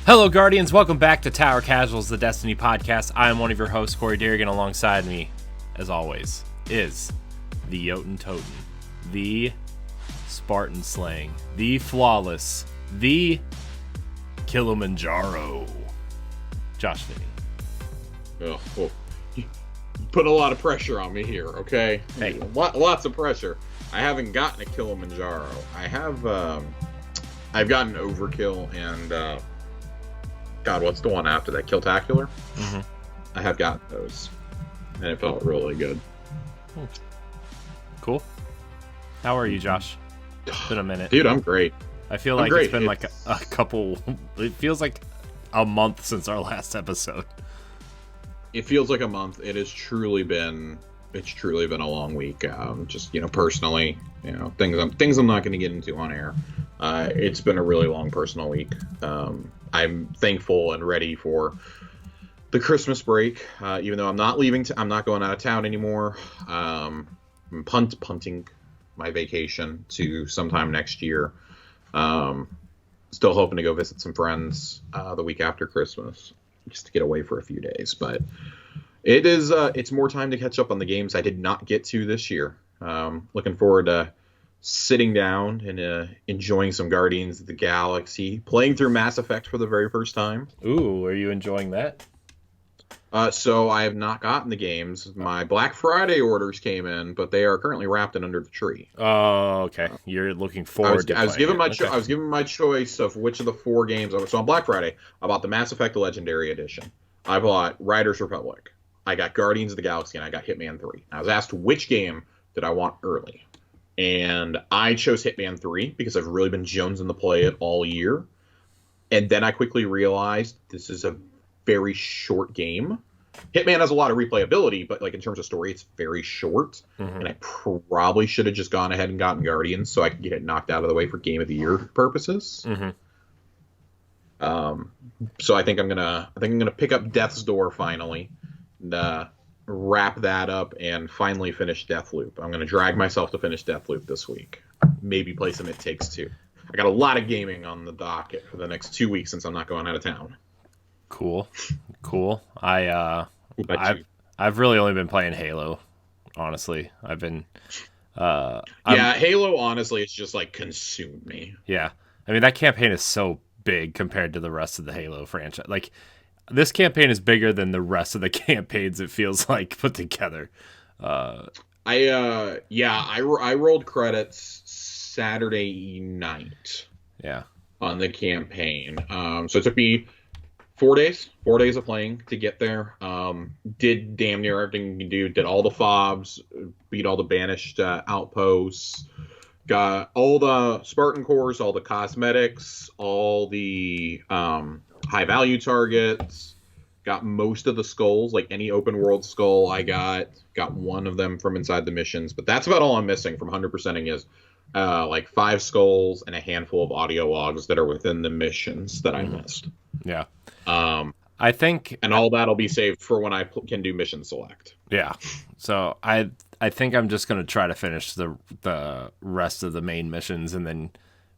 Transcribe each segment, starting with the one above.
Hello, Guardians. Welcome back to Tower Casuals, the Destiny podcast. I am one of your hosts, Corey Derrigan. Alongside me, as always, is the Jotun Toten, the Spartan Slaying, the Flawless, the Kilimanjaro, Josh Finney. Oh, well, you put a lot of pressure on me here, okay? Hey. Lots of pressure. I haven't gotten a Kilimanjaro. I have, I've gotten Overkill and, God, what's the one after that? Killtacular? Mm-hmm. I have gotten those, and it felt really good. Cool. How are you, Josh? It's been a minute. Dude, I'm great. I feel like it's been like a couple... It feels like a month since our last episode. It feels like a month. It has truly been... It's truly been a long week. Just, personally, things I'm not going to get into on air. It's been a really long personal week. I'm thankful and ready for the Christmas break. Even though I'm not leaving, I'm not going out of town anymore. I'm punting my vacation to sometime next year. Still hoping to go visit some friends the week after Christmas, just to get away for a few days. But it's more time to catch up on the games I did not get to this year. Looking forward to sitting down and enjoying some Guardians of the Galaxy, playing through Mass Effect for the very first time. Ooh, are you enjoying that? So I have not gotten the games. My Black Friday orders came in, but they are currently wrapped and under the tree. Oh, okay. You're looking forward to I was given playing I was given my choice of which of the 4 games. So on Black Friday, I bought the Mass Effect Legendary Edition. I bought Riders Republic. I got Guardians of the Galaxy, and I got Hitman 3. I was asked which game did I want early. And I chose Hitman 3 because I've really been jonesing to play it all year. And then I quickly realized this is a very short game. Hitman has a lot of replayability, but in terms of story, it's very short. Mm-hmm. And I probably should have just gone ahead and gotten Guardians so I could get it knocked out of the way for Game of the Year purposes. Mm-hmm. So I think I'm gonna pick up Death's Door finally. And, wrap that up and finally finish Deathloop. I'm going to drag myself to finish Deathloop this week. Maybe play some It Takes Two. I got a lot of gaming on the docket for the next 2 weeks since I'm not going out of town. Cool. I've really only been playing Halo, honestly. I've been Halo honestly it's just consumed me. Yeah. I mean that campaign is so big compared to the rest of the Halo franchise. This campaign is bigger than the rest of the campaigns, it feels like, put together. I rolled credits Saturday night. Yeah. On the campaign. So it took me 4 days of playing to get there. Did damn near everything you can do. Did all the fobs, beat all the banished outposts, got all the Spartan cores, all the cosmetics, all the high value targets, got most of the skulls, any open world skull I got one of them from inside the missions, but that's about all I'm missing from 100%ing is 5 skulls and a handful of audio logs that are within the missions that I missed. Yeah. I think, and all that'll be saved for when I can do mission select. Yeah. So I think I'm just going to try to finish the rest of the main missions and then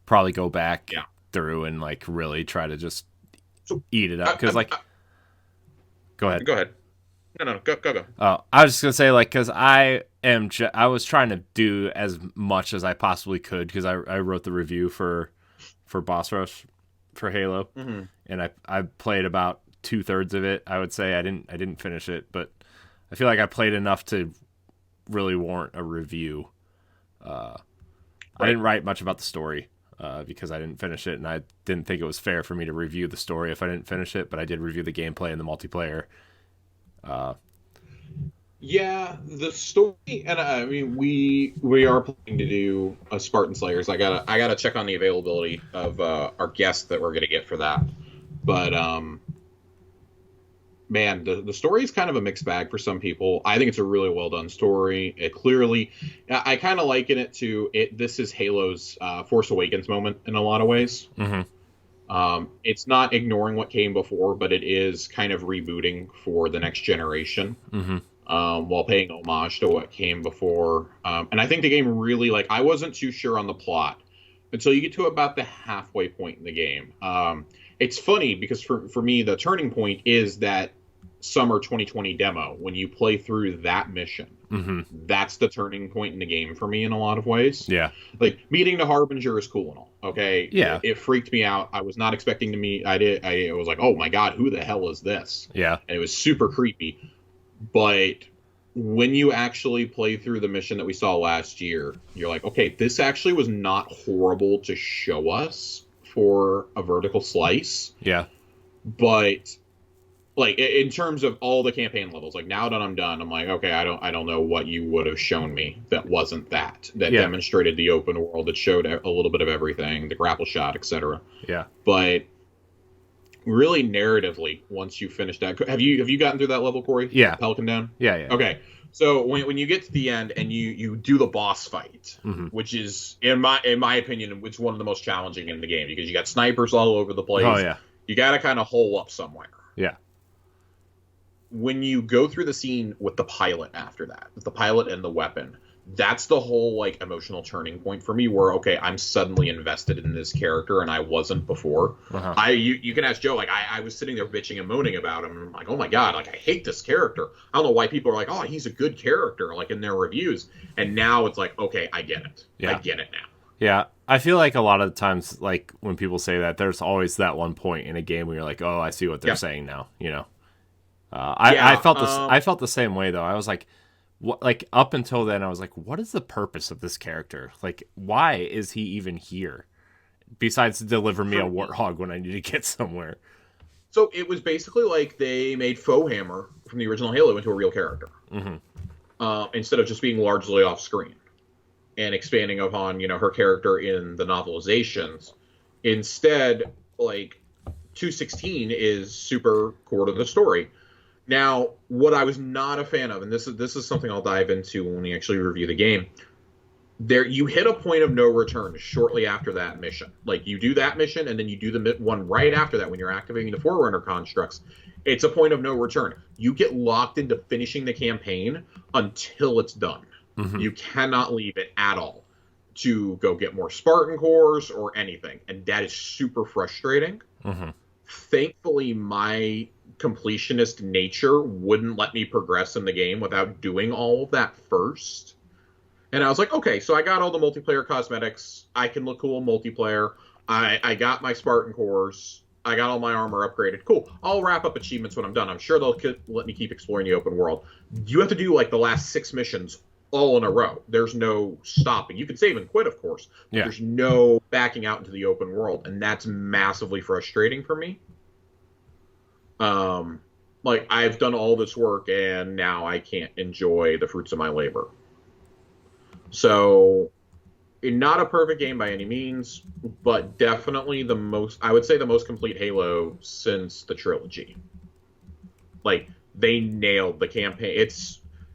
probably go back through and really try to just eat it up. Because go ahead. Go ahead. No, go. I was just gonna say because I was trying to do as much as I possibly could because I wrote the review for Boss Rush for Halo, and I played about 2/3 of it. I would say I didn't finish it, but I feel like I played enough to really warrant a review. I didn't write much about the story. Because I didn't finish it, and I didn't think it was fair for me to review the story if I didn't finish it, but I did review the gameplay and the multiplayer. The story, and I mean, we are planning to do a Spartan Slayers. I gotta check on the availability of our guests that we're gonna get for that. But man, the story is kind of a mixed bag for some people. I think it's a really well done story. It clearly, I kind of liken it to it. This is Halo's Force Awakens moment in a lot of ways. Mm-hmm. It's not ignoring what came before, but it is kind of rebooting for the next generation. Mm-hmm. While paying homage to what came before. And I think the game really, I wasn't too sure on the plot until you get to about the halfway point in the game. It's funny because for me, the turning point is that summer 2020 demo. When you play through that mission, that's the turning point in the game for me in a lot of ways. Yeah. Like, meeting the Harbinger is cool and all. Okay. Yeah. It freaked me out. I was not expecting to meet. I was like, oh my God, who the hell is this? Yeah. And it was super creepy. But when you actually play through the mission that we saw last year, you're like, okay, this actually was not horrible to show us for a vertical slice. Yeah. But like, in terms of all the campaign levels, like, now that I'm done, I'm like, okay, I don't know what you would have shown me that wasn't that demonstrated the open world, that showed a little bit of everything, the grapple shot, etc. Yeah. But really, narratively, once you finish that, have you gotten through that level, Corey? Yeah. Pelican Down? Yeah. Okay. So when you get to the end and you do the boss fight, which is, in my opinion, it's one of the most challenging in the game, because you got snipers all over the place. Oh yeah. You got to kind of hole up somewhere. Yeah. When you go through the scene with the pilot after that, with the pilot and the weapon, that's the whole, like, emotional turning point for me, where, okay, I'm suddenly invested in this character and I wasn't before. You can ask Joe, like, I was sitting there bitching and moaning about him, and I'm like, oh my God, like, I hate this character. I don't know why people are like, oh, he's a good character, like, in their reviews. And now it's like, okay, I get it. I get it now. Yeah. I feel like a lot of the times, like, when people say that, there's always that one point in a game where you're like, oh, I see what they're saying now, you know? I felt this. I felt the same way, though. I was like, what? Like, up until then, I was like, what is the purpose of this character? Like, why is he even here? Besides to deliver me a warthog when I need to get somewhere. So it was basically like they made Foehammer from the original Halo into a real character, instead of just being largely off screen and expanding upon, you know, her character in the novelizations. Instead, like, 216 is super core to the story. Now, what I was not a fan of, and this is something I'll dive into when we actually review the game, there you hit a point of no return shortly after that mission. Like, you do that mission, and then you do the one right after that when you're activating the Forerunner constructs. It's a point of no return. You get locked into finishing the campaign until it's done. You cannot leave it at all to go get more Spartan cores or anything, and that is super frustrating. Thankfully, my completionist nature wouldn't let me progress in the game without doing all of that first. And I was like, okay, so I got all the multiplayer cosmetics. I can look cool in multiplayer. I got my Spartan cores. I got all my armor upgraded. Cool. I'll wrap up achievements when I'm done. I'm sure they'll let me keep exploring the open world. You have to do, like, the last 6 missions all in a row. There's no stopping. You can save and quit, of course. But there's no backing out into the open world. And that's massively frustrating for me. Like, I've done all this work and now I can't enjoy the fruits of my labor. So, not a perfect game by any means, but definitely I would say the most complete Halo since the trilogy. Like, they nailed the campaign.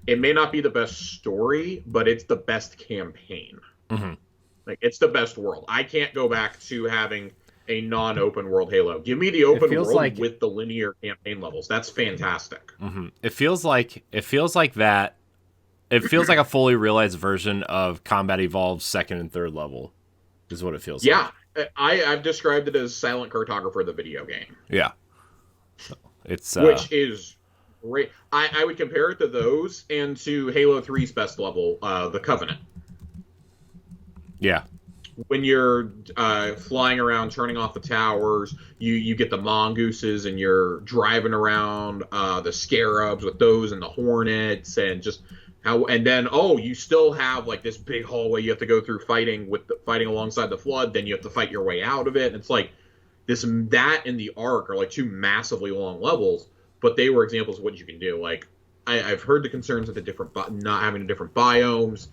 It may not be the best story, but it's the best campaign. Like, it's the best world. I can't go back to having a non-open world Halo. Give me the open world with the linear campaign levels. That's fantastic. It feels like that. It feels like a fully realized version of Combat Evolved's 2nd and 3rd level, is what it feels like. Yeah, I've described it as Silent Cartographer, the video game. Yeah, so it's which is great. I would compare it to those and to Halo 3's best level, the Covenant. Yeah. When you're flying around, turning off the towers, you get the mongooses, and you're driving around the scarabs with those, and the hornets, and just how. And then you still have, like, this big hallway you have to go through fighting alongside the Flood. Then you have to fight your way out of it. And it's like that and the Ark are like 2 massively long levels, but they were examples of what you can do. Like, I've heard the concerns with not having the different biomes.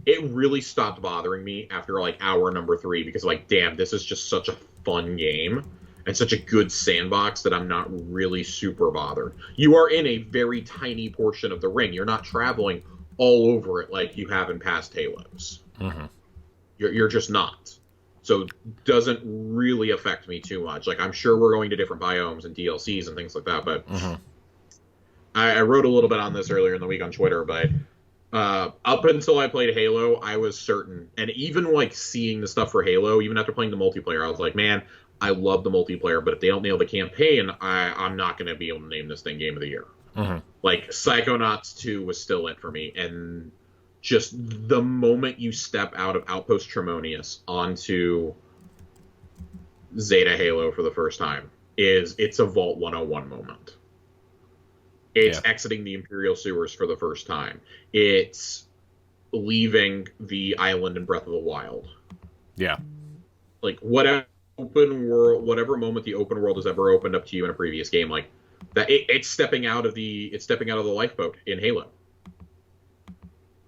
It really stopped bothering me after, like, hour number 3, because, like, damn, this is just such a fun game and such a good sandbox that I'm not really super bothered. You are in a very tiny portion of the ring. You're not traveling all over it like you have in past Halos. You're just not. So it doesn't really affect me too much. Like, I'm sure we're going to different biomes and DLCs and things like that, but I wrote a little bit on this earlier in the week on Twitter, but Up until I played Halo, I was certain, and even like seeing the stuff for Halo, even after playing the multiplayer, I was like, man, I love the multiplayer, but if they don't nail the campaign, I'm not going to be able to name this thing Game of the Year. Mm-hmm. Like Psychonauts 2 was still it for me, and just the moment you step out of Outpost Tremonius onto Zeta Halo for the first time, it's a Vault 101 moment. It's Yeah. exiting the Imperial sewers for the first time. It's leaving the island in Breath of the Wild. Yeah. Like whatever open world, whatever moment the open world has ever opened up to you in a previous game, like that, it's stepping out of the lifeboat in Halo.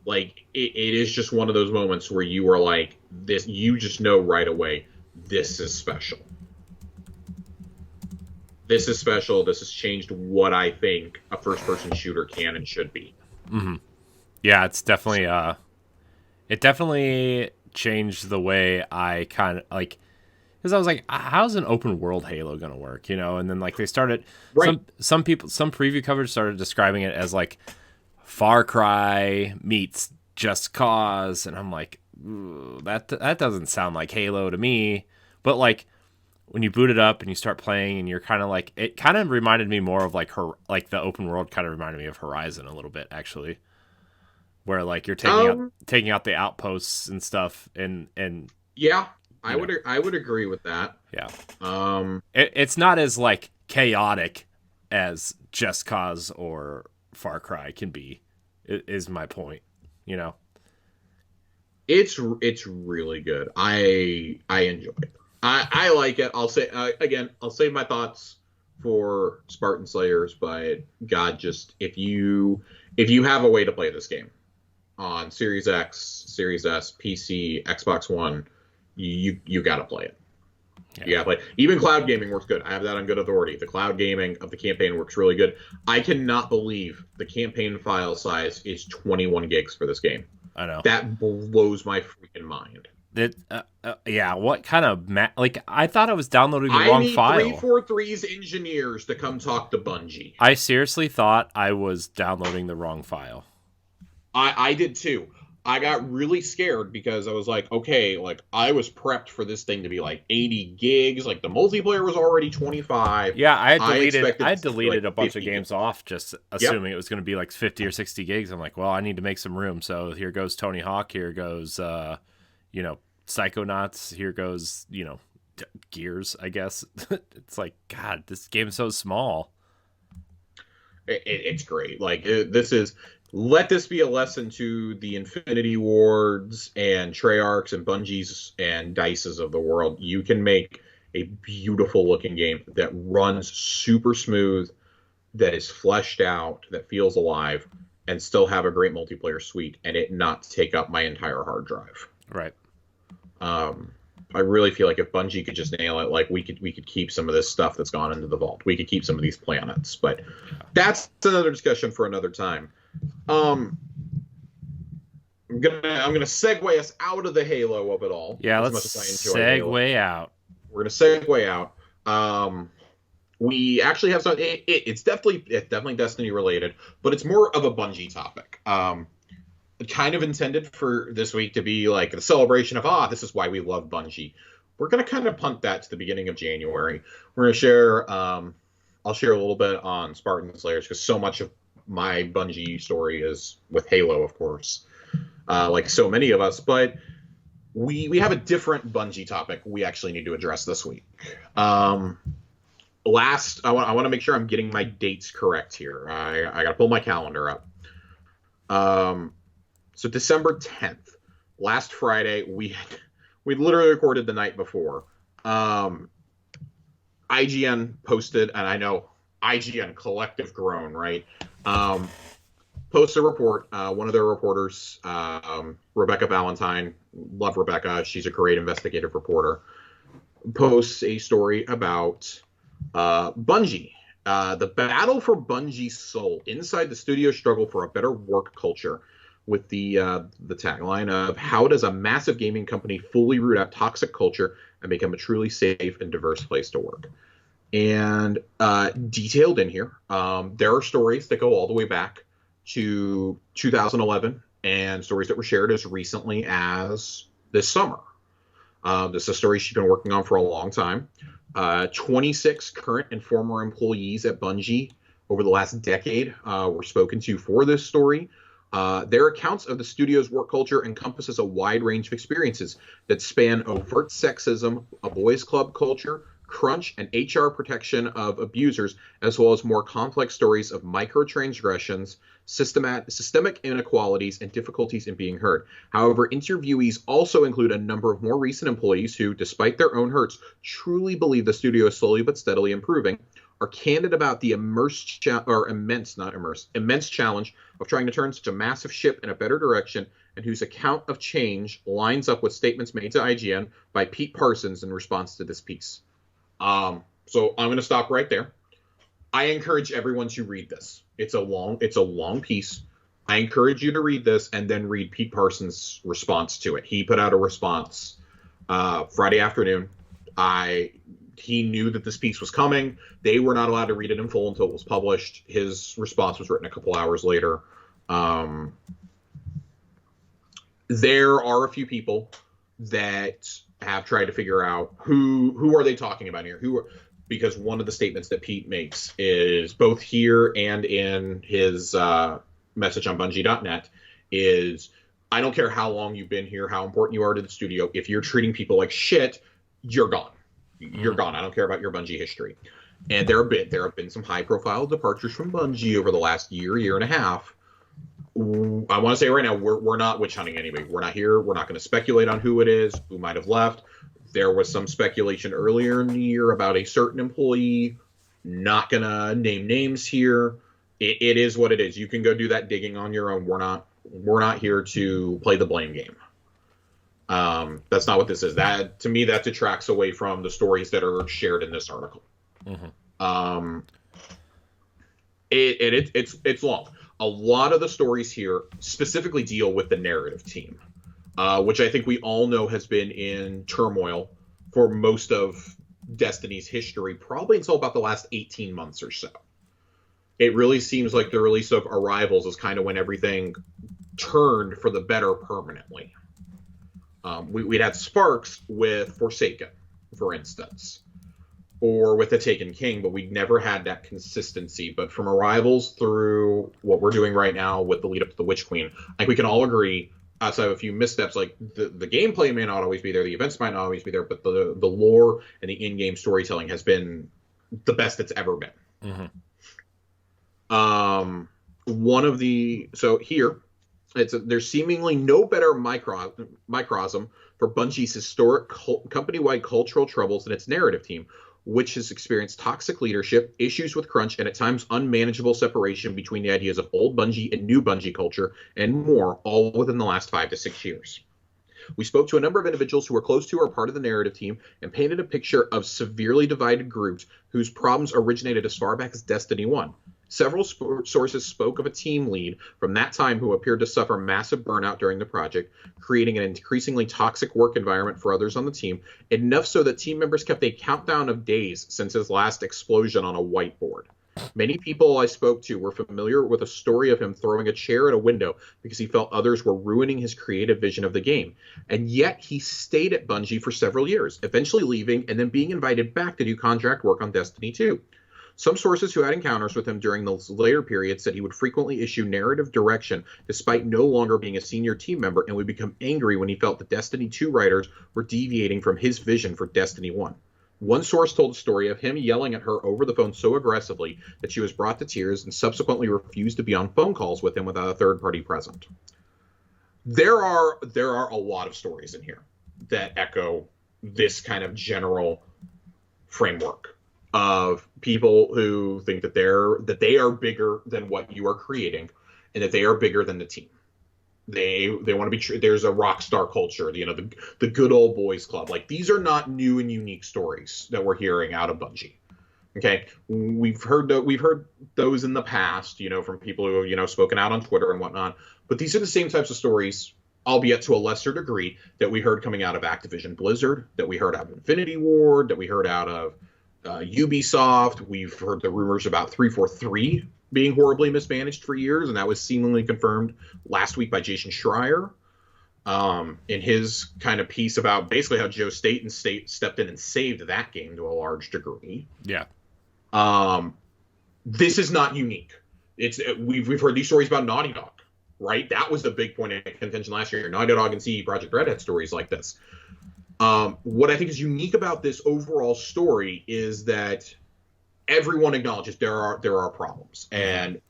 Like it is just one of those moments where you are like this. You just know right away this is special. This is special. This has changed what I think a first-person shooter can and should be. Mm-hmm. Yeah, it's definitely it definitely changed the way I kind of like, because I was like, how's an open world Halo gonna work, you know? And then like they started Right. some people, some preview coverage started describing it as like Far Cry meets Just Cause, and I'm like, ooh, that doesn't sound like Halo to me. But like when you boot it up and you start playing, and you're kind of like, it kind of reminded me more of like her, like the open world kind of reminded me of Horizon a little bit actually, where like you're Um. taking out the outposts and stuff, and Yeah, you know, I would agree with that. yeah, Um. it's not as like chaotic as Just Cause or Far Cry can be, is my point, you know. It's really good. I enjoy it. I like it. I'll say again. I'll save my thoughts for Spartan Slayers, but God, just if you have a way to play this game on Series X, Series S, PC, Xbox One, you got to play it. You Yeah, got to play. Even cloud gaming works good. I have that on good authority. The cloud gaming of the campaign works really good. I cannot believe the campaign file size is 21 gigs for this game. I know. That blows my freaking mind. Yeah, what kind of like, I thought I was downloading the I wrong need file. 343's engineers to come talk to Bungie. I seriously thought I was downloading the wrong file. I did too. I got really scared because I was like, okay, like I was prepped for this thing to be like 80 gigs. Like the multiplayer was already 25. Yeah, I expected I it had to be like deleted a bunch of 50 games gigs. off, just Yep. assuming it was going to be like 50 or 60 gigs. I'm like, well, I need to make some room. So here goes Tony Hawk. Here goes, you know, Psychonauts. Here goes, you know, Gears, I guess. It's like, God, this game's so small. It's great. Like this is let this be a lesson to the Infinity Wards and Treyarchs and Bungies and Dices of the world. You can make a beautiful looking game that runs super smooth, that is fleshed out, that feels alive, and still have a great multiplayer suite, and it not take up my entire hard drive. Right. Um, I really feel like if Bungie could just nail it, like we could keep some of this stuff that's gone into the vault. We could keep some of these planets, but that's another discussion for another time. Um, I'm gonna segue us out of the Halo of it all. Yeah, as let's much as I enjoy Halo. segue out. We're gonna segue out. We actually have some. It's definitely Destiny related, but it's more of a Bungie topic. Kind of intended for this week to be like a celebration of this is why we love Bungie. We're gonna kind of punt that to the beginning of January. We're gonna share. I'll share a little bit on Spartan Slayers because so much of my Bungie story is with Halo, of course, like so many of us. But we have a different Bungie topic we actually need to address this week. I want to make sure I'm getting my dates correct here. I got to pull my calendar up. So December 10th, last Friday, we literally recorded the night before. IGN posted, and I know IGN collective groan, right? Posts a report. One of their reporters, Rebecca Valentine, love Rebecca. She's a great investigative reporter. Posts a story about Bungie. The battle for Bungie's soul inside the studio struggle for a better work culture, with the tagline of how does a massive gaming company fully root out toxic culture and become a truly safe and diverse place to work. And detailed in here, there are stories that go all the way back to 2011 and stories that were shared as recently as this summer. This is a story she's been working on for a long time. 26 current and former employees at Bungie over the last decade were spoken to for this story. Their accounts of the studio's work culture encompasses a wide range of experiences that span overt sexism, a boys' club culture, crunch, and HR protection of abusers, as well as more complex stories of microtransgressions, systemic inequalities, and difficulties in being heard. However, interviewees also include a number of more recent employees who, despite their own hurts, truly believe the studio is slowly but steadily improving, are candid about the immense challenge of trying to turn such a massive ship in a better direction, and whose account of change lines up with statements made to IGN by Pete Parsons in response to this piece. So I'm going to stop right there. I encourage everyone to read this. It's a long piece. I encourage you to read this and then read Pete Parsons' response to it. He put out a response Friday afternoon. He knew that this piece was coming. They were not allowed to read it in full until it was published. His response was written a couple hours later. There are a few people that have tried to figure out who are they talking about here? Because one of the statements that Pete makes is both here and in his message on Bungie.net is, I don't care how long you've been here, how important you are to the studio. If you're treating people like shit, you're gone. You're gone. I don't care about your Bungie history. And there have been some high-profile departures from Bungie over the last year and a half. I want to say right now, we're not witch hunting anybody. We're not here. We're not going to speculate on who it is, who might have left. There was some speculation earlier in the year about a certain employee. Not going to name names here. It is what it is. You can go do that digging on your own. We're not here to play the blame game. That's not what this is. That, to me, that detracts away from the stories that are shared in this article. Mm-hmm. It's long. A lot of the stories here specifically deal with the narrative team, which I think we all know has been in turmoil for most of Destiny's history, probably until about the last 18 months or so. It really seems like the release of Arrivals is kind of when everything turned for the better permanently. We'd had sparks with Forsaken, for instance, or with The Taken King, but we never had that consistency. But from Arrivals through what we're doing right now with the lead up to the Witch Queen, I think we can all agree, outside of a few missteps, like the gameplay may not always be there, the events might not always be there, but the lore and the in-game storytelling has been the best it's ever been. Mm-hmm. So here, there's seemingly no better microcosm for Bungie's historic company-wide cultural troubles than its narrative team, which has experienced toxic leadership, issues with crunch, and at times unmanageable separation between the ideas of old Bungie and new Bungie culture, and more, all within the last 5 to 6 years. We spoke to a number of individuals who were close to or are part of the narrative team and painted a picture of severely divided groups whose problems originated as far back as Destiny 1. Several sources spoke of a team lead from that time who appeared to suffer massive burnout during the project, creating an increasingly toxic work environment for others on the team, enough so that team members kept a countdown of days since his last explosion on a whiteboard. Many people I spoke to were familiar with a story of him throwing a chair at a window because he felt others were ruining his creative vision of the game. And yet he stayed at Bungie for several years, eventually leaving and then being invited back to do contract work on Destiny 2. Some sources who had encounters with him during the later period said he would frequently issue narrative direction despite no longer being a senior team member, and would become angry when he felt the Destiny 2 writers were deviating from his vision for Destiny 1. One source told a story of him yelling at her over the phone so aggressively that she was brought to tears and subsequently refused to be on phone calls with him without a third party present. There are a lot of stories in here that echo this kind of general framework of people who think that they are bigger than what you are creating, and that they are bigger than the team. They want to be. There's a rock star culture, the good old boys club. Like, these are not new and unique stories that we're hearing out of Bungie. Okay, we've heard those in the past, from people who spoken out on Twitter and whatnot. But these are the same types of stories, albeit to a lesser degree, that we heard coming out of Activision Blizzard, that we heard out of Infinity Ward, that we heard out of Ubisoft. We've heard the rumors about 343 being horribly mismanaged for years, and that was seemingly confirmed last week by Jason Schreier in his kind of piece about basically how Joe Staten stepped in and saved that game to a large degree. Yeah. This is not unique. We've heard these stories about Naughty Dog, right? That was the big point of contention last year. Naughty Dog and CD Projekt Red had stories like this. What I think is unique about this overall story is that everyone acknowledges there are problems, and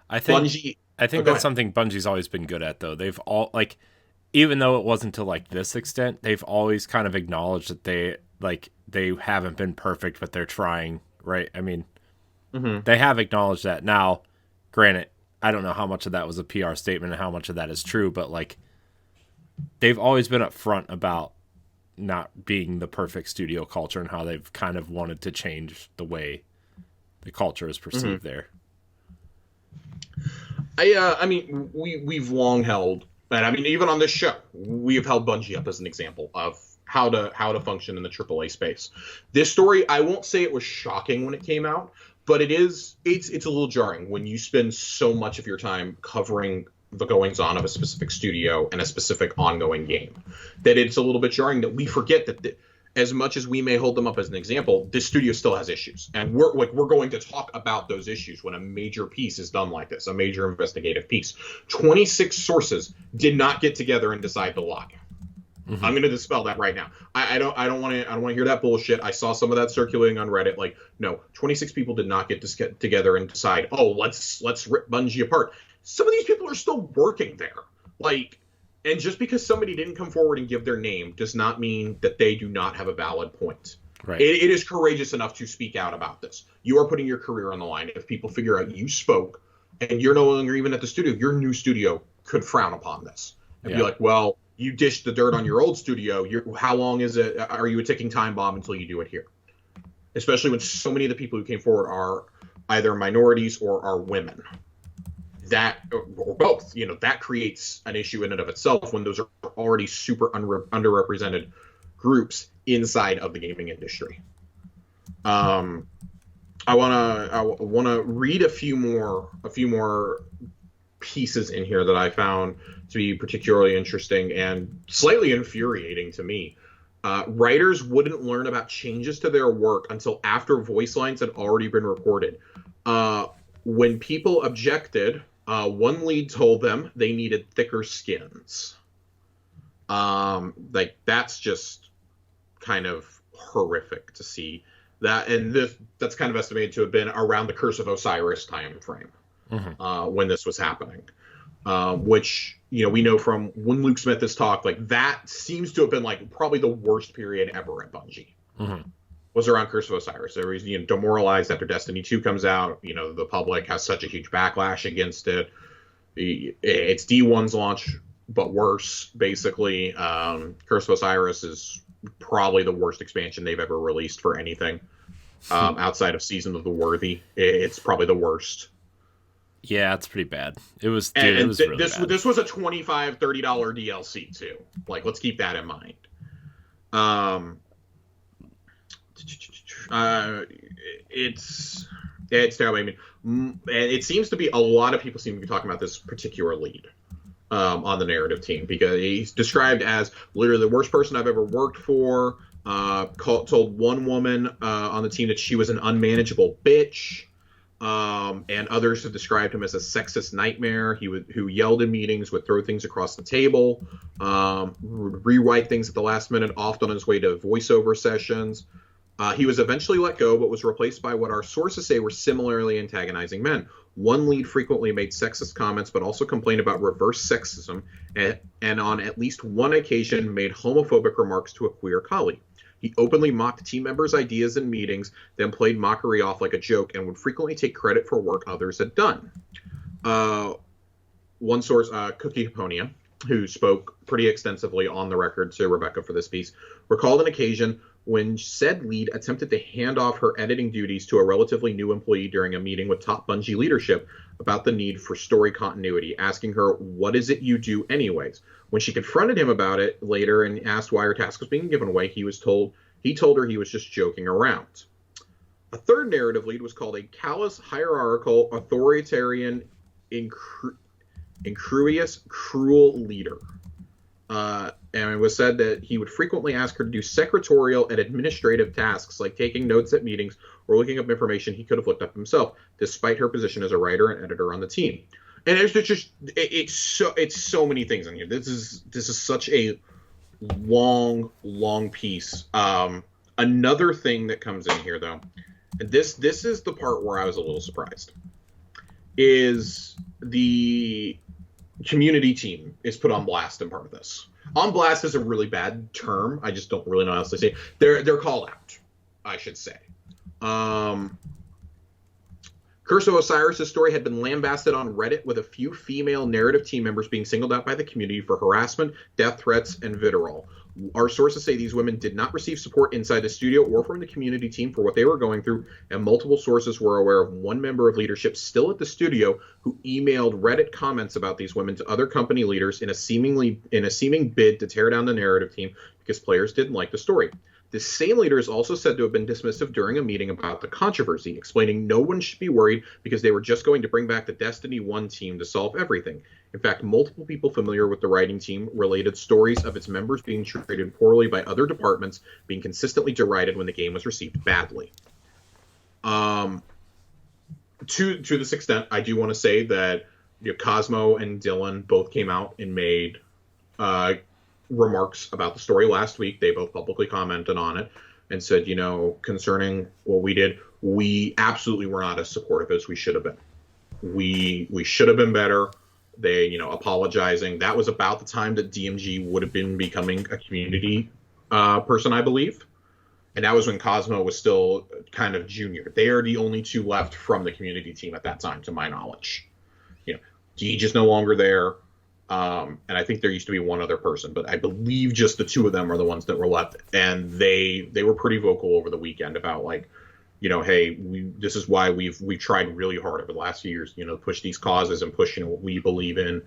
I think Bungie. That's something Bungie's always been good at, though. They've all even though it wasn't to this extent, they've always kind of acknowledged that they haven't been perfect, but they're trying, right? I mean, they have acknowledged that. Now, granted, I don't know how much of that was a PR statement and how much of that is true, but they've always been upfront about not being the perfect studio culture and how they've kind of wanted to change the way the culture is perceived there. I mean, we've long held, and I mean, even on this show, we have held Bungie up as an example of how to function in the AAA space. This story, I won't say it was shocking when it came out, but it's a little jarring when you spend so much of your time covering the goings-on of a specific studio and a specific ongoing game, that it's a little bit jarring that we forget that as much as we may hold them up as an example, this studio still has issues, and we're going to talk about those issues when a major piece is done like this, a major investigative piece. 26 sources did not get together and decide to lie. I'm going to dispel that right now. I don't want to hear that bullshit. I saw some of that circulating on Reddit. No, 26 people did not get together and decide, oh, let's rip Bungie apart. Some of these people are still working there. And just because somebody didn't come forward and give their name does not mean that they do not have a valid point. Right. It is courageous enough to speak out about this. You are putting your career on the line. If people figure out you spoke and you're no longer even at the studio, your new studio could frown upon this and be like, well, you dished the dirt on your old studio. How long is it? Are you a ticking time bomb until you do it here? Especially when so many of the people who came forward are either minorities or are women. That, or both, that creates an issue in and of itself when those are already super underrepresented groups inside of the gaming industry. I wanna read a few more pieces in here that I found to be particularly interesting and slightly infuriating to me. Writers wouldn't learn about changes to their work until after voice lines had already been recorded. When people objected, one lead told them they needed thicker skins. That's just kind of horrific to see that, and that's kind of estimated to have been around the Curse of Osiris time frame when this was happening. Which we know from when Luke Smith has talked, that seems to have been probably the worst period ever at Bungie. Was around Curse of Osiris. There was demoralized after Destiny 2 comes out. The public has such a huge backlash against it. It's D1's launch, but worse, basically. Curse of Osiris is probably the worst expansion they've ever released for anything outside of Season of the Worthy. It's probably the worst. Yeah, it's pretty bad. It was really bad. This was a $25-$30 DLC too. Let's keep that in mind. It's terrible. I mean, it seems to be a lot of people seem to be talking about this particular lead on the narrative team, because he's described as literally the worst person I've ever worked for. Told one woman on the team that she was an unmanageable bitch, and others have described him as a sexist nightmare. Who yelled in meetings, would throw things across the table, would rewrite things at the last minute, often on his way to voiceover sessions. He was eventually let go, but was replaced by what our sources say were similarly antagonizing men. One lead frequently made sexist comments, but also complained about reverse sexism, and on at least one occasion made homophobic remarks to a queer colleague. He openly mocked team members' ideas in meetings, then played mockery off like a joke, and would frequently take credit for work others had done. One source, Cookie Haponia, who spoke pretty extensively on the record to Rebecca for this piece, recalled an occasion when said lead attempted to hand off her editing duties to a relatively new employee during a meeting with top Bungie leadership about the need for story continuity, asking her, "What is it you do anyways?" When she confronted him about it later and asked why her task was being given away, he told her he was just joking around. A third narrative lead was called a callous, hierarchical, authoritarian, incurious, cruel leader. And it was said that he would frequently ask her to do secretarial and administrative tasks like taking notes at meetings or looking up information he could have looked up himself, despite her position as a writer and editor on the team. And it's so many things in here. This is such a long piece. Another thing that comes in here, though, and this is the part where I was a little surprised, is the community team is put on blast in part of this. On blast is a really bad term. I just don't really know how else to say. They're called out, I should say. Curse of Osiris' story had been lambasted on Reddit, with a few female narrative team members being singled out by the community for harassment, death threats, and vitriol. Our sources say these women did not receive support inside the studio or from the community team for what they were going through, and multiple sources were aware of one member of leadership still at the studio who emailed Reddit comments about these women to other company leaders in a seeming bid to tear down the narrative team because players didn't like the story. The same leader is also said to have been dismissive during a meeting about the controversy, explaining no one should be worried because they were just going to bring back the Destiny 1 team to solve everything. In fact, multiple people familiar with the writing team related stories of its members being treated poorly by other departments, being consistently derided when the game was received badly. To this extent, I do want to say that Cosmo and Dylan both came out and made remarks about the story last week. They both publicly commented on it and said, concerning what we did, we absolutely were not as supportive as we should have been. We should have been better. They, apologizing. That was about the time that DMG would have been becoming a community person, I believe. And that was when Cosmo was still kind of junior. They are the only two left from the community team at that time, to my knowledge. Deej is no longer there. And I think there used to be one other person, but I believe just the two of them are the ones that were left. And they were pretty vocal over the weekend about hey, this is why we've tried really hard over the last few years, to push these causes and push, what we believe in.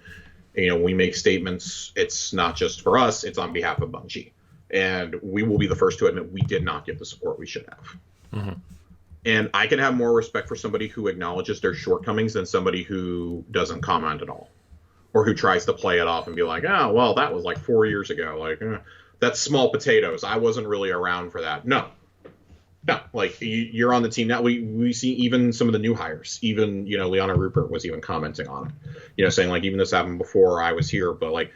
We make statements. It's not just for us. It's on behalf of Bungie. And we will be the first to admit we did not get the support we should have. Mm-hmm. And I can have more respect for somebody who acknowledges their shortcomings than somebody who doesn't comment at all. Or who tries to play it off and be like, oh, well, that was like 4 years ago. That's small potatoes. I wasn't really around for that. No, you're on the team now. We see even some of the new hires. Even, Liana Rupert was even commenting on it. Saying, even this happened before I was here, but,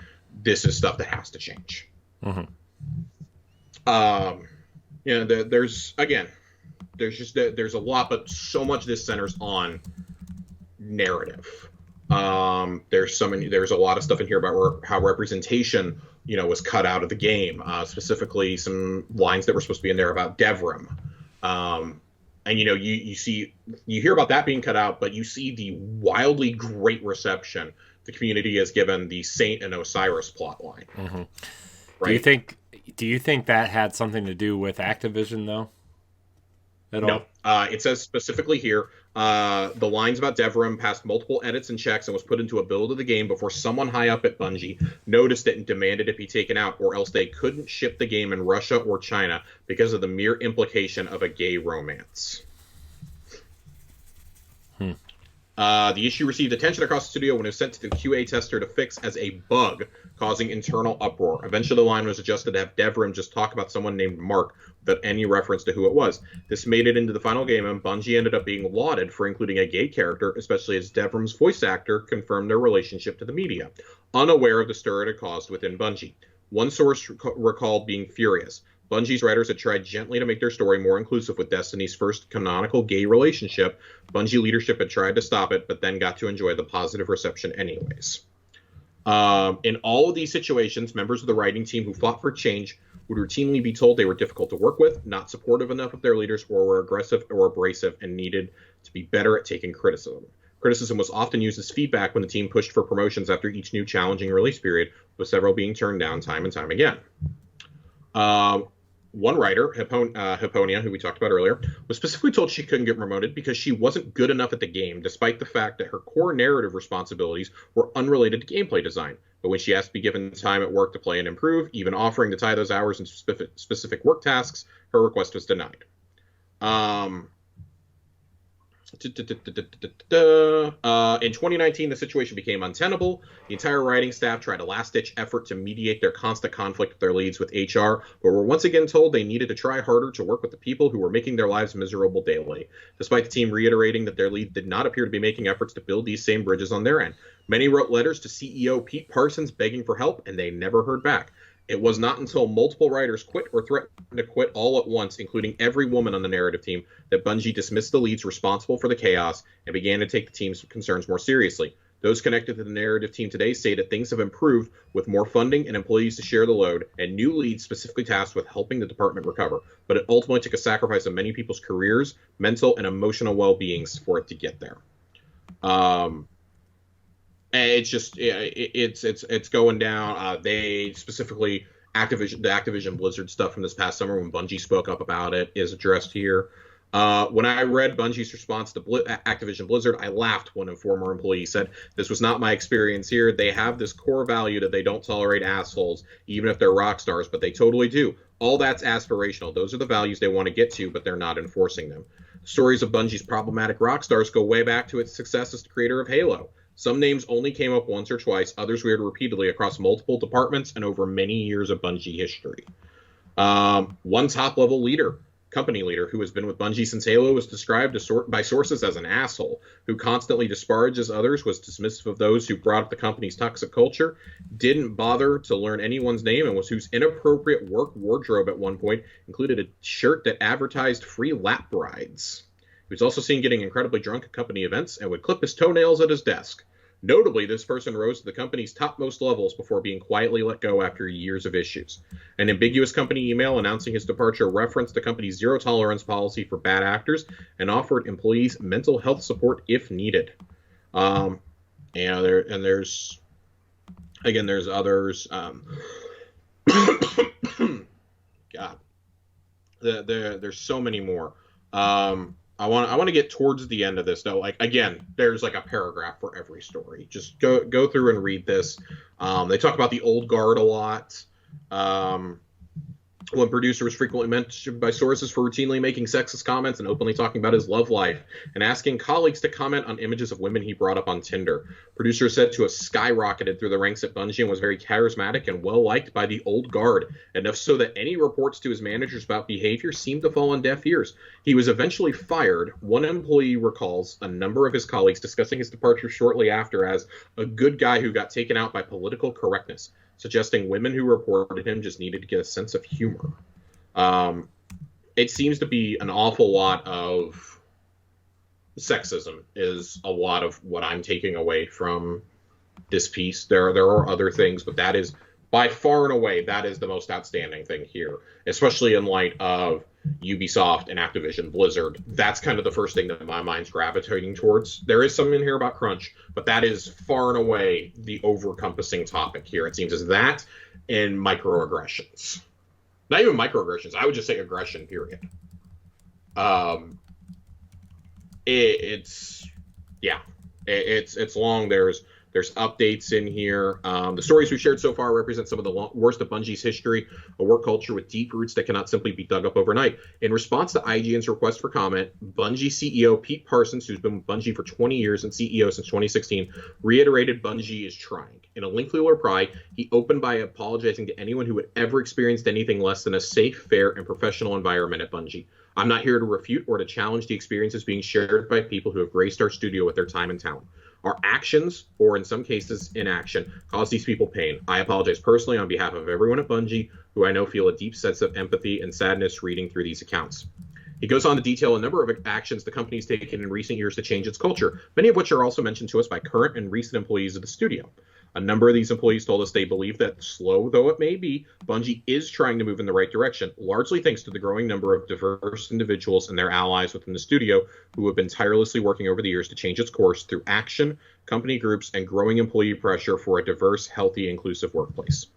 this is stuff that has to change. Mm-hmm. There's a lot, but so much this centers on narrative. There's a lot of stuff in here about how representation, was cut out of the game. Specifically, some lines that were supposed to be in there about Devrim. And you hear about that being cut out, but you see the wildly great reception the community has given the Saint and Osiris plotline. Mm-hmm. Right? Do you think that had something to do with Activision though? No. It says specifically here, the lines about Devrim passed multiple edits and checks and was put into a build of the game before someone high up at Bungie noticed it and demanded it be taken out, or else they couldn't ship the game in Russia or China because of the mere implication of a gay romance. The issue received attention across the studio when it was sent to the QA tester to fix as a bug, causing internal uproar. Eventually, the line was adjusted to have Devrim just talk about someone named Mark without any reference to who it was. This made it into the final game, and Bungie ended up being lauded for including a gay character, especially as Devrim's voice actor confirmed their relationship to the media, unaware of the stir it had caused within Bungie. One source recalled being furious. Bungie's writers had tried gently to make their story more inclusive with Destiny's first canonical gay relationship. Bungie leadership had tried to stop it, but then got to enjoy the positive reception anyways. In all of these situations, members of the writing team who fought for change would routinely be told they were difficult to work with, not supportive enough of their leaders, or were aggressive or abrasive and needed to be better at taking criticism. Criticism was often used as feedback when the team pushed for promotions after each new challenging release period, with several being turned down time and time again. One writer, Hipponia, who we talked about earlier, was specifically told she couldn't get promoted because she wasn't good enough at the game, despite the fact that her core narrative responsibilities were unrelated to gameplay design. But when she asked to be given time at work to play and improve, even offering to tie those hours into specific work tasks, her request was denied. In 2019, the situation became untenable. The entire writing staff tried a last-ditch effort to mediate their constant conflict with their leads with HR, but were once again told they needed to try harder to work with the people who were making their lives miserable daily. Despite the team reiterating that their lead did not appear to be making efforts to build these same bridges on their end. Many wrote letters to CEO Pete Parsons begging for help, and they never heard back. It was not until multiple writers quit or threatened to quit all at once, including every woman on the narrative team, that Bungie dismissed the leads responsible for the chaos and began to take the team's concerns more seriously. Those connected to the narrative team today say that things have improved with more funding and employees to share the load, and new leads specifically tasked with helping the department recover. But it ultimately took a sacrifice of many people's careers, mental, and emotional well-beings for it to get there. It's just it's going down. They specifically the Activision Blizzard stuff from this past summer when Bungie spoke up about it is addressed here. When I read Bungie's response to Activision Blizzard, I laughed when a former employee said, "This was not my experience here. They have this core value that they don't tolerate assholes, even if they're rock stars, but they totally do. All that's aspirational. Those are the values they want to get to, but they're not enforcing them." Stories of Bungie's problematic rock stars go way back to its success as the creator of Halo. Some names only came up once or twice, others reared repeatedly across multiple departments and over many years of Bungie history. One top-level company leader, who has been with Bungie since Halo, was described by sources as an asshole, who constantly disparages others, was dismissive of those who brought up the company's toxic culture, didn't bother to learn anyone's name, and whose inappropriate work wardrobe at one point included a shirt that advertised free lap rides. He was also seen getting incredibly drunk at company events and would clip his toenails at his desk. Notably, this person rose to the company's topmost levels before being quietly let go after years of issues. An ambiguous company email announcing his departure referenced the company's zero-tolerance policy for bad actors and offered employees mental health support if needed. There's others. God, there's so many more. I want to get towards the end of this though. Like, again, there's like a paragraph for every story. Just go through and read this. They talk about the old guard a lot. One producer was frequently mentioned by sources for routinely making sexist comments and openly talking about his love life and asking colleagues to comment on images of women he brought up on Tinder. Producer said to have skyrocketed through the ranks at Bungie and was very charismatic and well-liked by the old guard, enough so that any reports to his managers about behavior seemed to fall on deaf ears. He was eventually fired. One employee recalls a number of his colleagues discussing his departure shortly after as a good guy who got taken out by political correctness, suggesting women who reported him just needed to get a sense of humor. It seems to be an awful lot of sexism is a lot of what I'm taking away from this piece. There are other things, but that is by far and away, that is the most outstanding thing here, especially in light of Ubisoft and Activision Blizzard. That's kind of the first thing that my mind's gravitating towards. There is something in here about crunch, but that is far and away the over-encompassing topic here. It seems as that and microaggressions. Not even microaggressions. I would just say aggression, period. It's long. There's updates in here. The stories we've shared so far represent some of the worst of Bungie's history, a work culture with deep roots that cannot simply be dug up overnight. In response to IGN's request for comment, Bungie CEO Pete Parsons, who's been with Bungie for 20 years and CEO since 2016, reiterated Bungie is trying. In a lengthy reply, he opened by apologizing to anyone who had ever experienced anything less than a safe, fair, and professional environment at Bungie. I'm not here to refute or to challenge the experiences being shared by people who have graced our studio with their time and talent. Our actions, or in some cases inaction, cause these people pain. I apologize personally on behalf of everyone at Bungie, who I know feel a deep sense of empathy and sadness reading through these accounts. He goes on to detail a number of actions the company's taken in recent years to change its culture, many of which are also mentioned to us by current and recent employees of the studio. A number of these employees told us they believe that, slow though it may be, Bungie is trying to move in the right direction, largely thanks to the growing number of diverse individuals and their allies within the studio who have been tirelessly working over the years to change its course through action, company groups, and growing employee pressure for a diverse, healthy, inclusive workplace.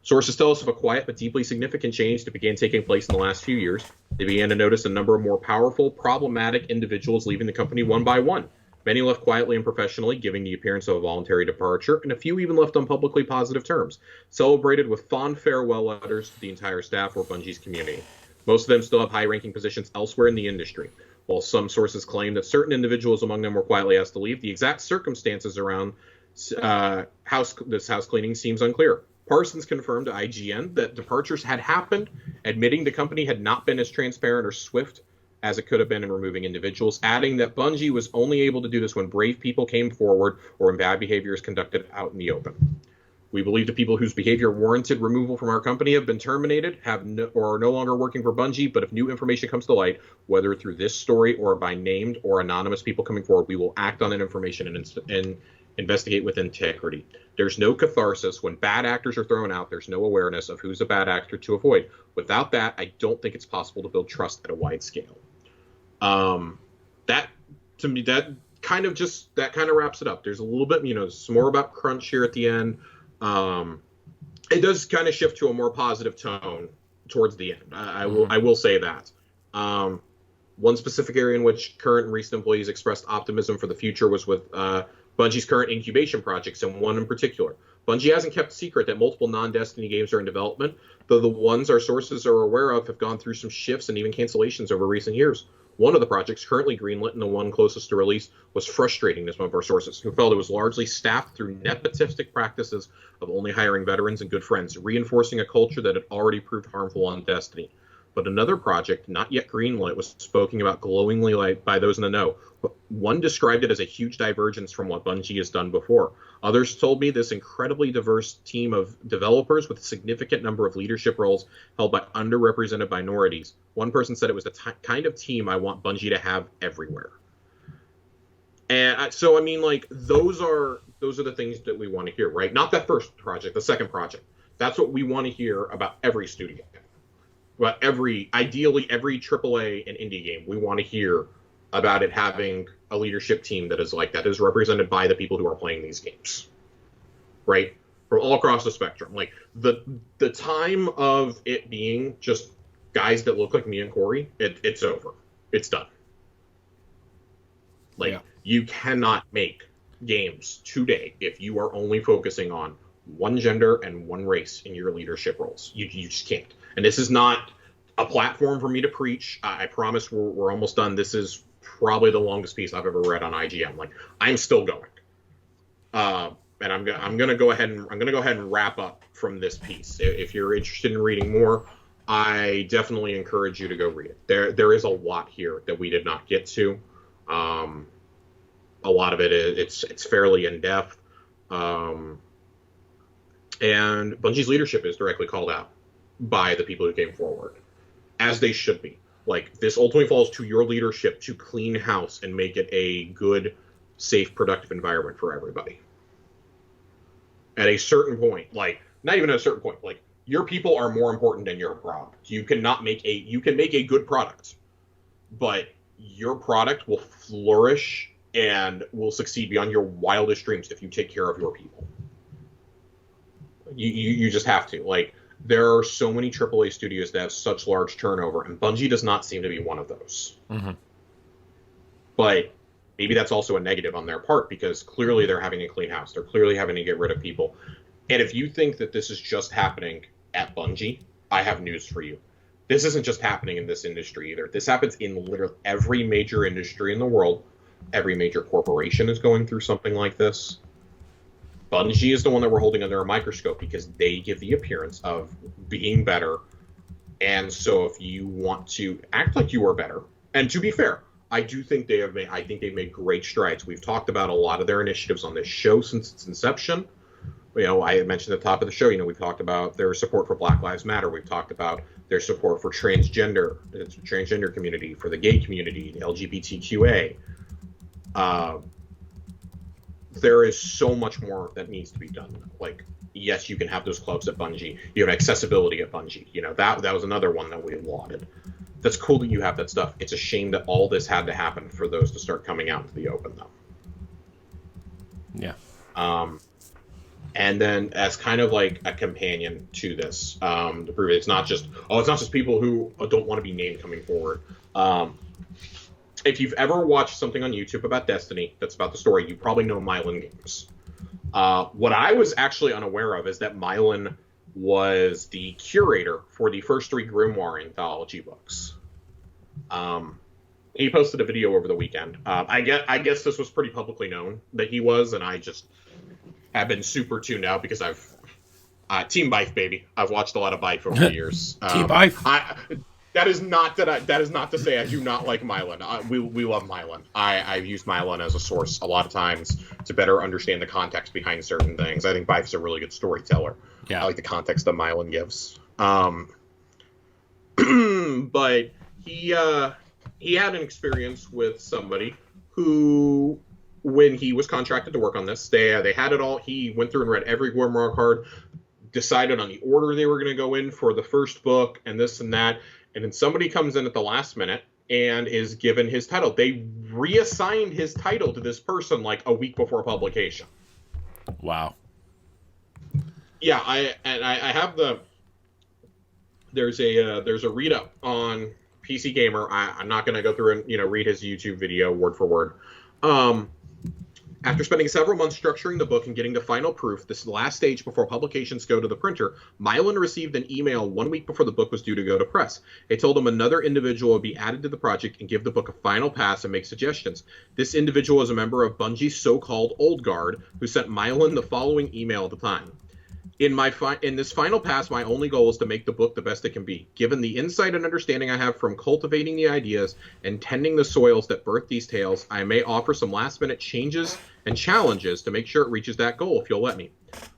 Sources tell us of a quiet but deeply significant change that began taking place in the last few years. They began to notice a number of more powerful, problematic individuals leaving the company one by one. Many left quietly and professionally, giving the appearance of a voluntary departure, and a few even left on publicly positive terms, celebrated with fond farewell letters to the entire staff or Bungie's community. Most of them still have high-ranking positions elsewhere in the industry. While some sources claim that certain individuals among them were quietly asked to leave, the exact circumstances around this house cleaning seems unclear. Parsons confirmed to IGN that departures had happened, admitting the company had not been as transparent or swift as it could have been in removing individuals, adding that Bungie was only able to do this when brave people came forward or when bad behavior is conducted out in the open. We believe the people whose behavior warranted removal from our company have been terminated, or are no longer working for Bungie, but if new information comes to light, whether through this story or by named or anonymous people coming forward, we will act on that information and investigate with integrity. There's no catharsis. When bad actors are thrown out, there's no awareness of who's a bad actor to avoid. Without that, I don't think it's possible to build trust at a wide scale. That, to me, that kind of wraps it up. There's a little bit, some more about crunch here at the end. It does kind of shift to a more positive tone towards the end. I will say that. One specific area in which current and recent employees expressed optimism for the future was with Bungie's current incubation projects, and one in particular. Bungie hasn't kept secret that multiple non-Destiny games are in development, though the ones our sources are aware of have gone through some shifts and even cancellations over recent years. One of the projects currently greenlit and the one closest to release was frustrating to some of our sources, who felt it was largely staffed through nepotistic practices of only hiring veterans and good friends, reinforcing a culture that had already proved harmful on Destiny. But another project, not yet greenlit, was spoken about glowingly by those in the know. But one described it as a huge divergence from what Bungie has done before. Others told me this incredibly diverse team of developers with a significant number of leadership roles held by underrepresented minorities. One person said it was the kind of team I want Bungie to have everywhere. And so, I mean, like, those are the things that we want to hear, right? Not that first project, the second project. That's what we want to hear about every studio. But ideally every AAA and indie game, we want to hear about it having a leadership team that is represented by the people who are playing these games, right? From all across the spectrum. Like the time of it being just guys that look like me and Corey, it's over. It's done. Like, You cannot make games today if you are only focusing on one gender and one race in your leadership roles. You just can't. And this is not a platform for me to preach. I promise we're almost done. This is probably the longest piece I've ever read on IGN. Like, I'm still going. And I'm gonna go ahead and wrap up from this piece. If you're interested in reading more, I definitely encourage you to go read it. There is a lot here that we did not get to. A lot of it's fairly in depth. And Bungie's leadership is directly called out by the people who came forward, as they should be. Like, this ultimately falls to your leadership to clean house and make it a good, safe, productive environment for everybody. At a certain point, like, not even at a certain point, like, your people are more important than your product. You can make a good product, but your product will flourish and will succeed beyond your wildest dreams if you take care of your people. You just have to. Like, there are so many AAA studios that have such large turnover, and Bungie does not seem to be one of those. Mm-hmm. But maybe that's also a negative on their part, because clearly they're having a clean house. They're clearly having to get rid of people. And if you think that this is just happening at Bungie, I have news for you. This isn't just happening in this industry either. This happens in literally every major industry in the world. Every major corporation is going through something like this. Bungie is the one that we're holding under a microscope because they give the appearance of being better. And so if you want to act like you are better, and to be fair, I do think they've made great strides. We've talked about a lot of their initiatives on this show since its inception. I mentioned at the top of the show, we've talked about their support for Black Lives Matter. We've talked about their support for transgender community, for the gay community, the LGBTQA. There is so much more that needs to be done. Like, yes, you can have those clubs at Bungie. You have accessibility at Bungie. That was another one that we lauded. That's cool that you have that stuff. It's a shame that all this had to happen for those to start coming out into the open, though. Yeah. And then as kind of like a companion to this, to prove it's not just people who don't want to be named coming forward. If you've ever watched something on YouTube about Destiny that's about the story, you probably know Mylan Games. What I was actually unaware of is that Mylan was the curator for the first 3 Grimoire anthology books. He posted a video over the weekend. I guess this was pretty publicly known that he was, and I just have been super tuned out because I've Team Bife, baby. I've watched a lot of Bife over the years. Team Bife. That is not to say I do not like Mylan. We love Mylan. I've used Mylan as a source a lot of times to better understand the context behind certain things. I think Bife's a really good storyteller. Yeah. I like the context that Mylan gives. But he had an experience with somebody who, when he was contracted to work on this, they had it all. He went through and read every Grimrock card, decided on the order they were going to go in for the first book and this and that. And then somebody comes in at the last minute and is given his title. They reassigned his title to this person like a week before publication. Wow. Yeah, I have there's a read up on PC Gamer. I'm not going to go through and read his YouTube video word for word. After spending several months structuring the book and getting the final proof, this last stage before publications go to the printer, Mylan received an email 1 week before the book was due to go to press. It told him another individual would be added to the project and give the book a final pass and make suggestions. This individual was a member of Bungie's so-called Old Guard, who sent Mylan the following email at the time. In this final pass, my only goal is to make the book the best it can be. Given the insight and understanding I have from cultivating the ideas and tending the soils that birth these tales, I may offer some last-minute changes and challenges to make sure it reaches that goal, if you'll let me.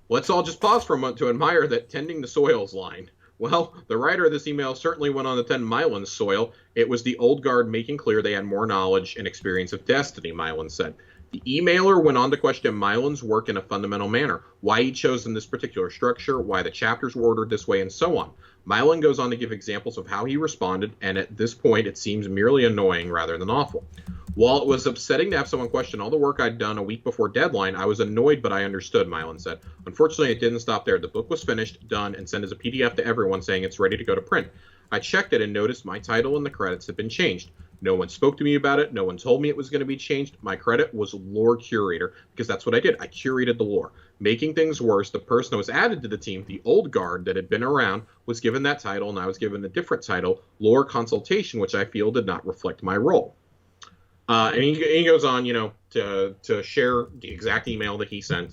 Let's all just pause for a moment to admire that tending the soils line. Well, the writer of this email certainly went on to tend Mylan's soil. It was the Old Guard making clear they had more knowledge and experience of destiny, Mylan said. The emailer went on to question Mylan's work in a fundamental manner, why he'd chosen this particular structure, why the chapters were ordered this way, and so on. Mylan goes on to give examples of how he responded, and at this point it seems merely annoying rather than awful. While it was upsetting to have someone question all the work I'd done a week before deadline, I was annoyed, but I understood, Mylan said. Unfortunately, it didn't stop there. The book was finished, done, and sent as a PDF to everyone saying it's ready to go to print. I checked it and noticed my title and the credits had been changed. No one spoke to me about it. No one told me it was going to be changed. My credit was lore curator, because that's what I did. I curated the lore. Making things worse, the person that was added to the team, the Old Guard that had been around, was given that title, and I was given a different title, lore consultation, which I feel did not reflect my role. And he goes on, to share the exact email that he sent.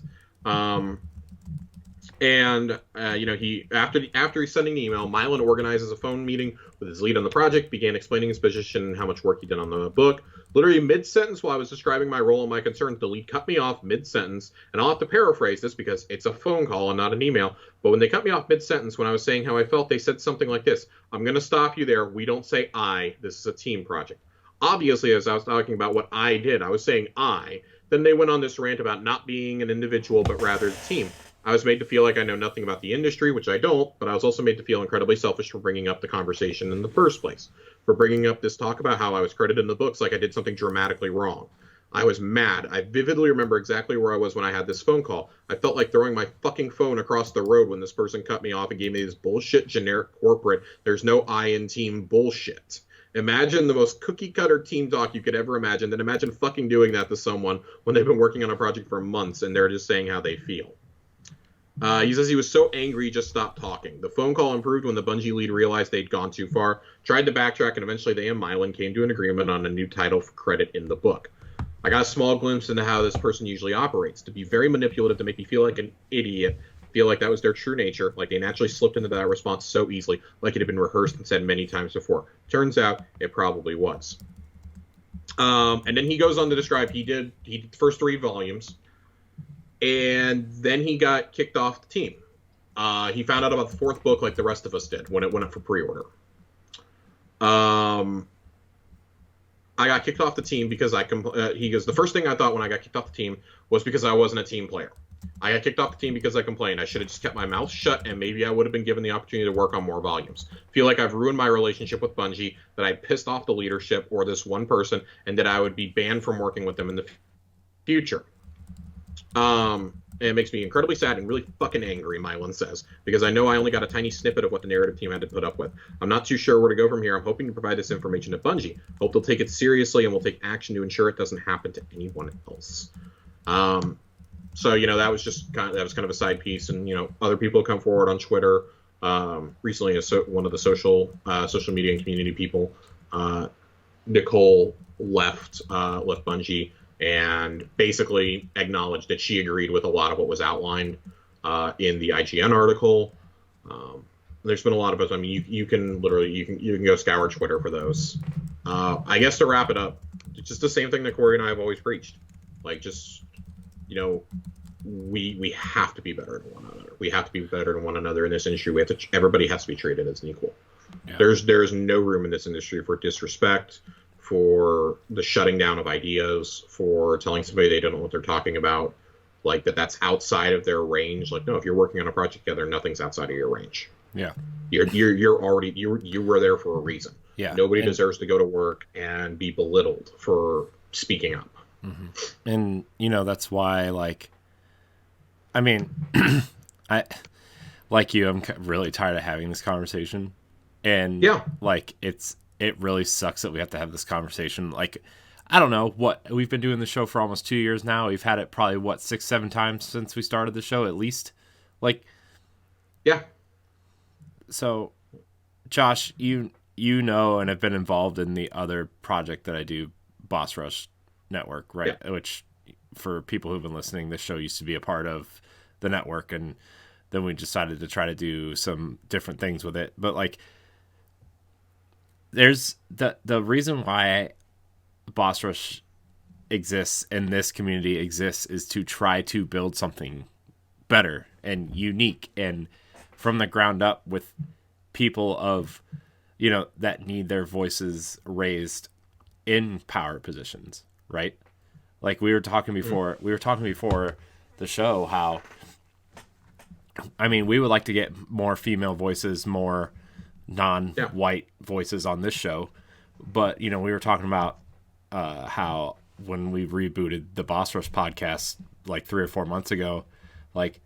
He after he's sending the email, Mylan organizes a phone meeting with his lead on the project, began explaining his position and how much work he did on the book. Literally mid-sentence, while I was describing my role and my concerns, the lead cut me off mid-sentence, and I'll have to paraphrase this because it's a phone call and not an email, but when they cut me off mid-sentence when I was saying how I felt, they said something like this: I'm going to stop you there. We don't say I. This is a team project. Obviously, as I was talking about what I did, I was saying I. Then they went on this rant about not being an individual, but rather the team. I was made to feel like I know nothing about the industry, which I don't, but I was also made to feel incredibly selfish for bringing up the conversation in the first place, for bringing up this talk about how I was credited in the books like I did something dramatically wrong. I was mad. I vividly remember exactly where I was when I had this phone call. I felt like throwing my fucking phone across the road when this person cut me off and gave me this bullshit generic corporate, there's no I in team bullshit. Imagine the most cookie-cutter team talk you could ever imagine, then imagine fucking doing that to someone when they've been working on a project for months and they're just saying how they feel. He says he was so angry he just stopped talking. The phone call improved when the Bungie lead realized they'd gone too far, tried to backtrack, and eventually they and Mylan came to an agreement on a new title for credit in the book. I got a small glimpse into how this person usually operates, to be very manipulative, to make me feel like an idiot, feel like that was their true nature, like they naturally slipped into that response so easily, like it had been rehearsed and said many times before. Turns out it probably was. And then he goes on to describe he did the first 3 volumes, and then he got kicked off the team. He found out about the 4th book like the rest of us did when it went up for pre-order. I got kicked off the team because he goes, the first thing I thought when I got kicked off the team was because I wasn't a team player. I got kicked off the team because I complained. I should have just kept my mouth shut, and maybe I would have been given the opportunity to work on more volumes. Feel like I've ruined my relationship with Bungie, that I pissed off the leadership or this one person, and that I would be banned from working with them in the future. It makes me incredibly sad and really fucking angry, Mylan says, because I know I only got a tiny snippet of what the narrative team had to put up with. I'm not too sure where to go from here. I'm hoping to provide this information to Bungie. Hope they'll take it seriously and will take action to ensure it doesn't happen to anyone else. So, that was just kind of a side piece, and, other people come forward on Twitter. Recently, one of the social media and community people Nicole left Bungie and basically acknowledged that she agreed with a lot of what was outlined in the IGN article. There's been a lot of us. I mean, you can go scour Twitter for those. I guess to wrap it up, it's just the same thing that Corey and I have always preached. Like, just, we have to be better than one another. We have to be better than one another in this industry. Everybody has to be treated as an equal. Yeah. There's no room in this industry for disrespect, for the shutting down of ideas, for telling somebody they don't know what they're talking about, like that's outside of their range. Like, no, if you're working on a project together, nothing's outside of your range. Yeah, you're already you were there for a reason. Yeah, nobody deserves to go to work and be belittled for speaking up. Mm-hmm. And that's why, like, I mean, I like you, I'm really tired of having this conversation, and like it really sucks that we have to have this conversation. Like, I don't know what we've been doing the show for almost 2 years now. We've had it probably 6-7 times since we started the show, at least. Like, yeah. So, Josh, you and have been involved in the other project that I do, Boss Rush Network, right? Yeah. Which, for people who've been listening, this show used to be a part of the network, and then we decided to try to do some different things with it. But, like, there's the reason why Boss Rush exists and this community exists is to try to build something better and unique and from the ground up with people of, that need their voices raised in power positions, right? Like we were talking before the show, how, I mean, we would like to get more female voices, more non-white voices on this show. But, we were talking about how when we rebooted the Boss Rush podcast like 3 or 4 months ago, like,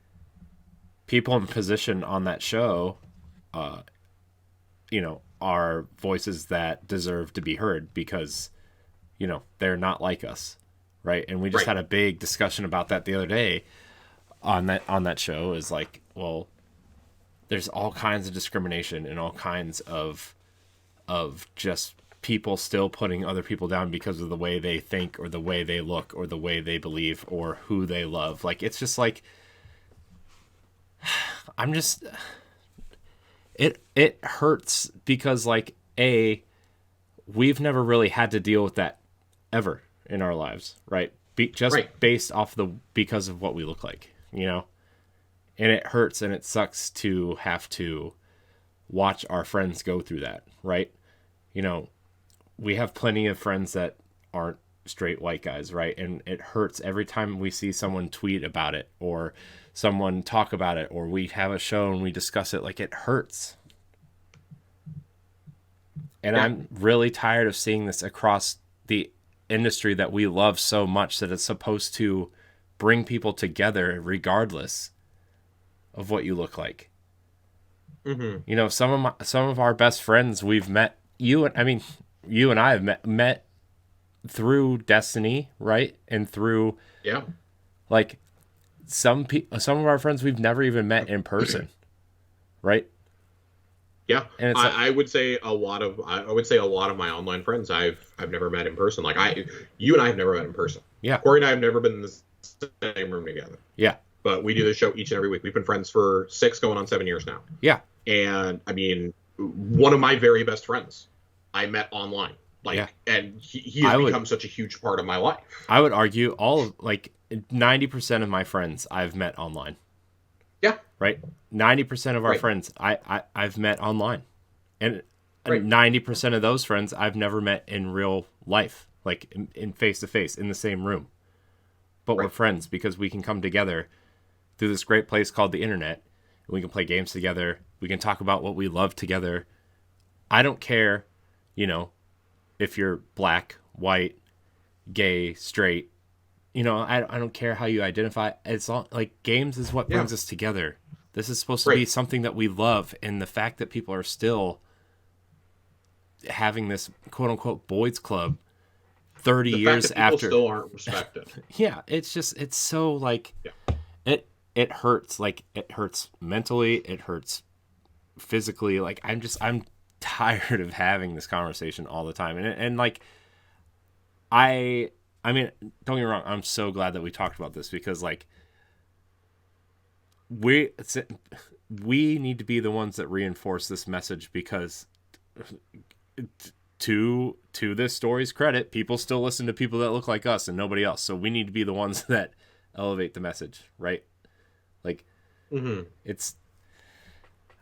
people in position on that show, are voices that deserve to be heard because, they're not like us, right? And we just had a big discussion about that the other day on that show. Is like, well, there's all kinds of discrimination and all kinds of just people still putting other people down because of the way they think or the way they look or the way they believe or who they love. Like, it's just like, it hurts because, like, we've never really had to deal with that ever in our lives, right? Based off because of what we look like, and it hurts and it sucks to have to watch our friends go through that, right? We have plenty of friends that aren't straight white guys, right? And it hurts every time we see someone tweet about it or someone talk about it, or we have a show and we discuss it. Like, it hurts. And I'm really tired of seeing this across the industry that we love so much, that it's supposed to bring people together regardless of what you look like. Mm-hmm. Some of our best friends we've met, you and I have met through Destiny, right? And through like, some of our friends we've never even met in person, right? Yeah, and I would say a lot of my online friends I've never met in person. Like, you and I have never met in person. Yeah, Corey and I have never been in the same room together. Yeah, but we do this show each and every week. We've been friends for 6 going on 7 years now. Yeah, and I mean, one of my very best friends I met online. Like, and he has become such a huge part of my life. I would argue 90% of my friends I've met online. Yeah. Right? 90% of our friends I've met online. And 90% of those friends I've never met in real life, like in face-to-face, in the same room. But we're friends because we can come together through this great place called the internet. And we can play games together. We can talk about what we love together. I don't care, if you're black, white, gay, straight, I don't care how you identify. It's all, like, games is what brings us together. This is supposed to be something that we love, and the fact that people are still having this quote unquote boys club 30 years after, still aren't respected. It's so, like, it hurts. Like, it hurts mentally, it hurts physically. Like, I'm tired of having this conversation all the time. And like, I mean, don't get me wrong, I'm so glad that we talked about this, because like we need to be the ones that reinforce this message, because to this story's credit, people still listen to people that look like us and nobody else. So we need to be the ones that elevate the message, right? Like, it's,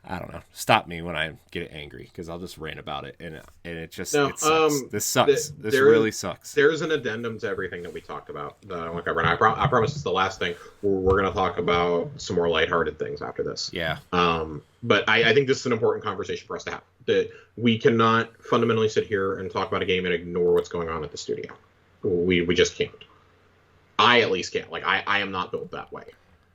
I don't know. Stop me when I get angry, because I'll just rant about it, and it just it sucks. This sucks. This really sucks. There's an addendum to everything that we talked about that I want to cover, and I promise it's the last thing. We're going to talk about some more lighthearted things after this. Yeah. But I think this is an important conversation for us to have. That we cannot fundamentally sit here and talk about a game and ignore what's going on at the studio. We just can't. I at least can't. Like, I am not built that way.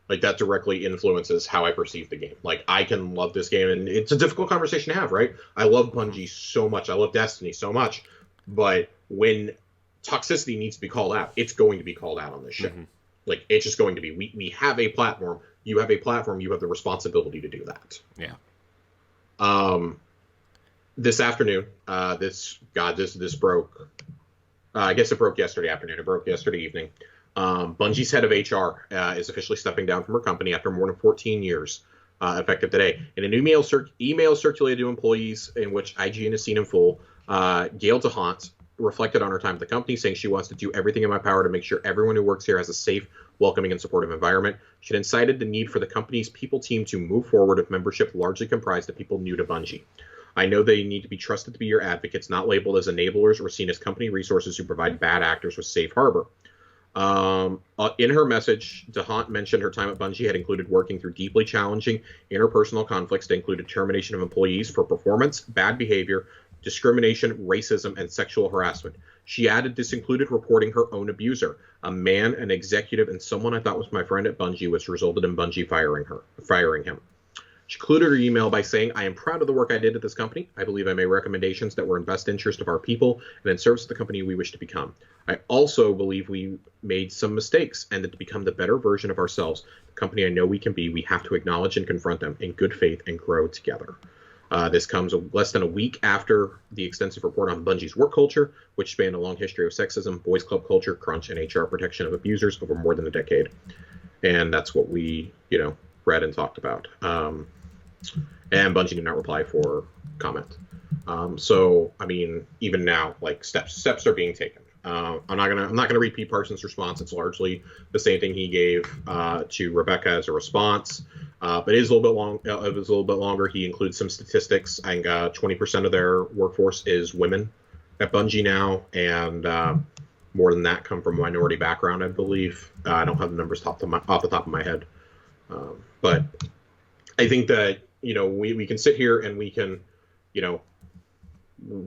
Like, that directly influences how I perceive the game. Like, I can love this game, and it's a difficult conversation to have, right? I love Bungie so much. I love Destiny so much. But when toxicity needs to be called out, it's going to be called out on this show. Like, it's just going to be. We have a platform. You have a platform. You have the responsibility to do that. Yeah. This afternoon, this broke. I guess it broke yesterday afternoon. It broke yesterday evening. Bungie's head of HR is officially stepping down from her company after more than 14 years, effective today. In an email circulated to employees, in which IGN has seen in full, Gjallarhorn reflected on her time at the company, saying she wants to do everything in my power to make sure everyone who works here has a safe, welcoming, and supportive environment. She then cited the need for the company's people team to move forward with membership largely comprised of people new to Bungie. I know they need to be trusted to be your advocates, not labeled as enablers or seen as company resources who provide bad actors with safe harbor. In her message, DeHaan mentioned her time at Bungie had included working through deeply challenging interpersonal conflicts that included termination of employees for performance, bad behavior, discrimination, racism, and sexual harassment. She added this included reporting her own abuser, a man, an executive, and someone I thought was my friend at Bungie, which resulted in Bungie firing him. She concluded her email by saying, I am proud of the work I did at this company. I believe I made recommendations that were in best interest of our people and in service of the company we wish to become. I also believe we made some mistakes, and that to become the better version of ourselves, the company I know we can be, we have to acknowledge and confront them in good faith and grow together. This comes less than a week after the extensive report on Bungie's work culture, which spanned a long history of sexism, boys club culture, crunch, and HR protection of abusers over more than a decade. And that's what we, read and talked about. And Bungie did not reply for comment. So, I mean, even now, like, steps are being taken. I'm not gonna read Pete Parsons' response. It's largely the same thing he gave to Rebecca as a response, but it is a little bit long. It was a little bit longer. He includes some statistics. I think 20% of their workforce is women at Bungie now, and more than that come from minority background, I believe. I don't have the numbers off the top of my head, but I think that we can sit here and we can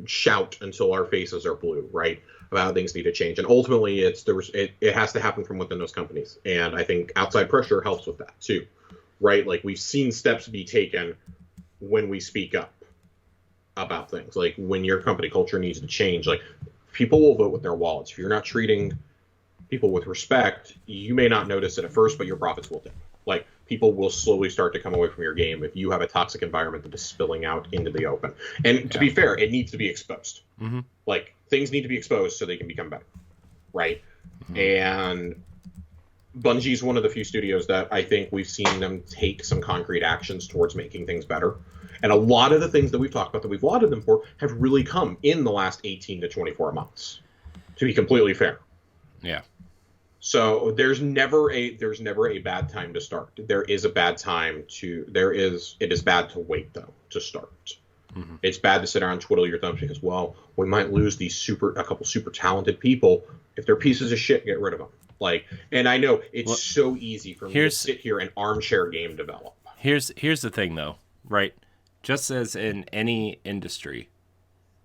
shout until our faces are blue, right, about how things need to change, and ultimately it has to happen from within those companies, and I think outside pressure helps with that too, right? Like, we've seen steps be taken when we speak up about things, like when your company culture needs to change. Like, people will vote with their wallets. If you're not treating people with respect, you may not notice it at first, but your profits will dip. Like, people will slowly start to come away from your game if you have a toxic environment that is spilling out into the open. And to be fair, it needs to be exposed. Mm-hmm. Like, things need to be exposed so they can become better, right? Mm-hmm. And Bungie's one of the few studios that I think we've seen them take some concrete actions towards making things better. And a lot of the things that we've talked about that we've lauded them for have really come in the last 18 to 24 months, to be completely fair. Yeah. So there's never a bad time to start. It is bad to wait though to start. Mm-hmm. It's bad to sit around and twiddle your thumbs because, well, we might lose a couple super talented people. If they're pieces of shit, get rid of them. Like, and I know it's so easy for me to sit here and armchair game develop. Here's the thing though, right? Just as in any industry,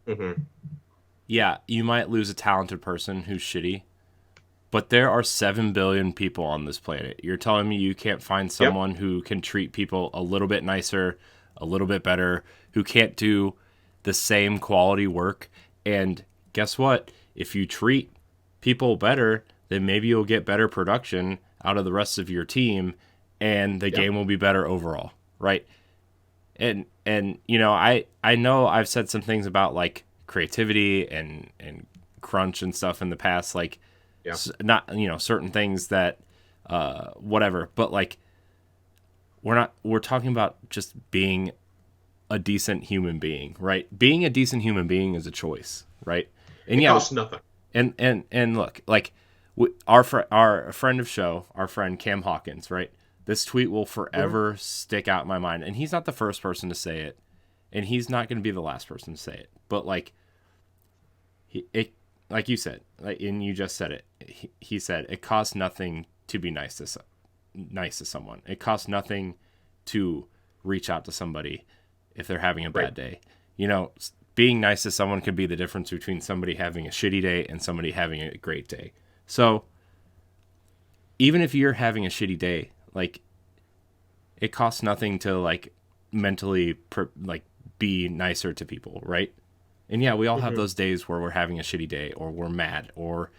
mm-hmm. Yeah, you might lose a talented person who's shitty. But there are 7 billion people on this planet. You're telling me you can't find someone who can treat people a little bit nicer, a little bit better, who can't do the same quality work? And guess what? If you treat people better, then maybe you'll get better production out of the rest of your team, and the game will be better overall, right? and you know, I know I've said some things about like creativity and crunch and stuff in the past, like Yeah. not, you know, certain things that whatever, but like we're talking about just being a decent human being, right? Being a decent human being is a choice, right? And It costs nothing. And look, like our friend of show, our friend Cam Hawkins, right? This tweet will forever stick out in my mind, and he's not the first person to say it, and he's not going to be the last person to say it. But like, like you said, like, and you just said it. He said it costs nothing to be nice to someone. It costs nothing to reach out to somebody if they're having a bad day. You know, being nice to someone could be the difference between somebody having a shitty day and somebody having a great day. So even if you're having a shitty day, like, it costs nothing to like mentally like be nicer to people, right? And yeah, we all have those days where we're having a shitty day or we're mad, or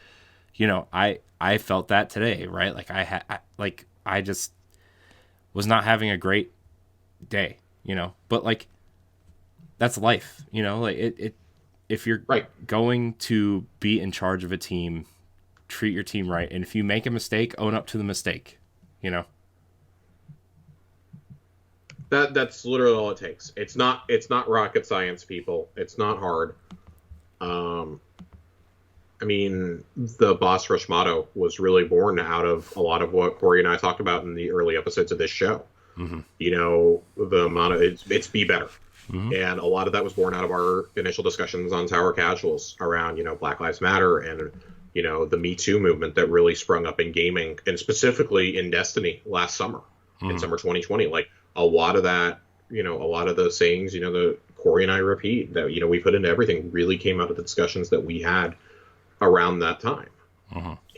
you know, I felt that today, right? Like I just was not having a great day, you know. But like, that's life, you know. Like it if you're going to be in charge of a team, treat your team right, and if you make a mistake, own up to the mistake, you know. That's literally all it takes. It's not rocket science, people. It's not hard. I mean, the Boss Rush motto was really born out of a lot of what Corey and I talked about in the early episodes of this show. Mm-hmm. You know, the motto, it's be better. Mm-hmm. And a lot of that was born out of our initial discussions on Tower Casuals around, you know, Black Lives Matter and, you know, the Me Too movement that really sprung up in gaming, and specifically in Destiny last summer, in summer 2020. Like, a lot of that, you know, a lot of the sayings, you know, that Corey and I repeat that, you know, we put into everything really came out of the discussions that we had around that time.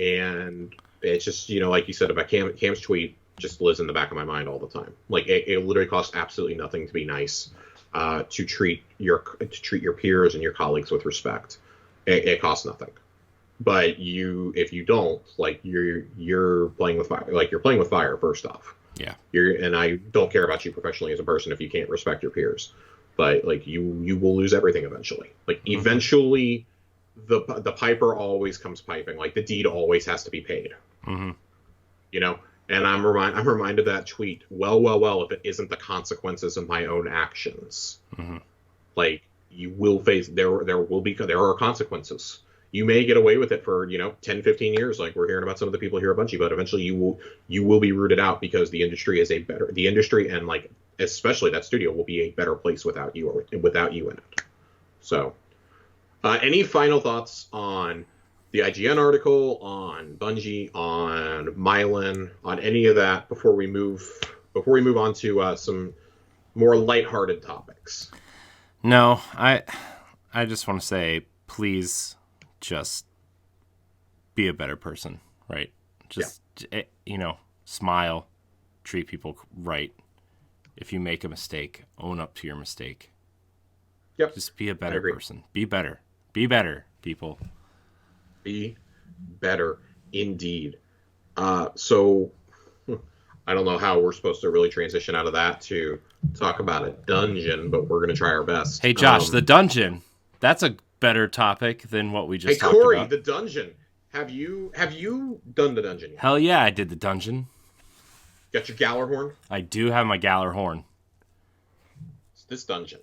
And it's just, you know, like you said about Cam's tweet, just lives in the back of my mind all the time. Like, it literally costs absolutely nothing to be nice, to treat your peers and your colleagues with respect. It costs nothing. But if you don't, like, you're playing with fire. Like, you're playing with fire, first off. Yeah. And I don't care about you professionally as a person if you can't respect your peers. But like, you will lose everything eventually. Like, eventually the piper always comes piping. Like, the deed always has to be paid. You know? And I'm reminded of that tweet. Well, if it isn't the consequences of my own actions. Like, you will face there are consequences. You may get away with it for, you know, 10, 15 years, like we're hearing about some of the people here at Bungie, but eventually you will be rooted out, because the industry and like especially that studio will be a better place without you in it. So, any final thoughts on the IGN article, on Bungie, on Mylan, on any of that before we move on to some more lighthearted topics? No, I just want to say, please just be a better person, right? Just, you know, smile, treat people right. If you make a mistake, own up to your mistake. Yep. Just be a better person. Be better. Be better, people. Be better, indeed. So, I don't know how we're supposed to really transition out of that to talk about a dungeon, but we're going to try our best. Hey, Josh, the dungeon. That's a better topic than what we just talked about. Hey, Corey, the dungeon. Have you done the dungeon yet? Hell yeah, I did the dungeon. Got your Gjallarhorn? I do have my Gjallarhorn. This dungeon.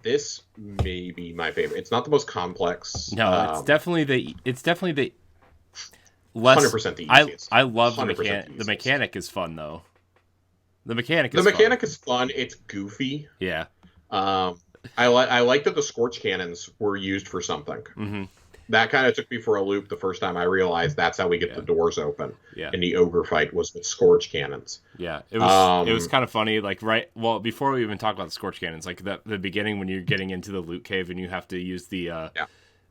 This may be my favorite. It's not the most complex. No, it's definitely the less 100% the easiest. I love the mechanic. The mechanic is fun though. The mechanic is fun. It's goofy. Yeah. I like that the Scorch Cannons were used for something. That kind of took me for a loop the first time I realized that's how we get the doors open. Yeah. In the ogre fight was with Scorch Cannons. Yeah, it was kind of funny. Like before we even talk about the Scorch Cannons, like the beginning when you're getting into the loot cave and you have to use the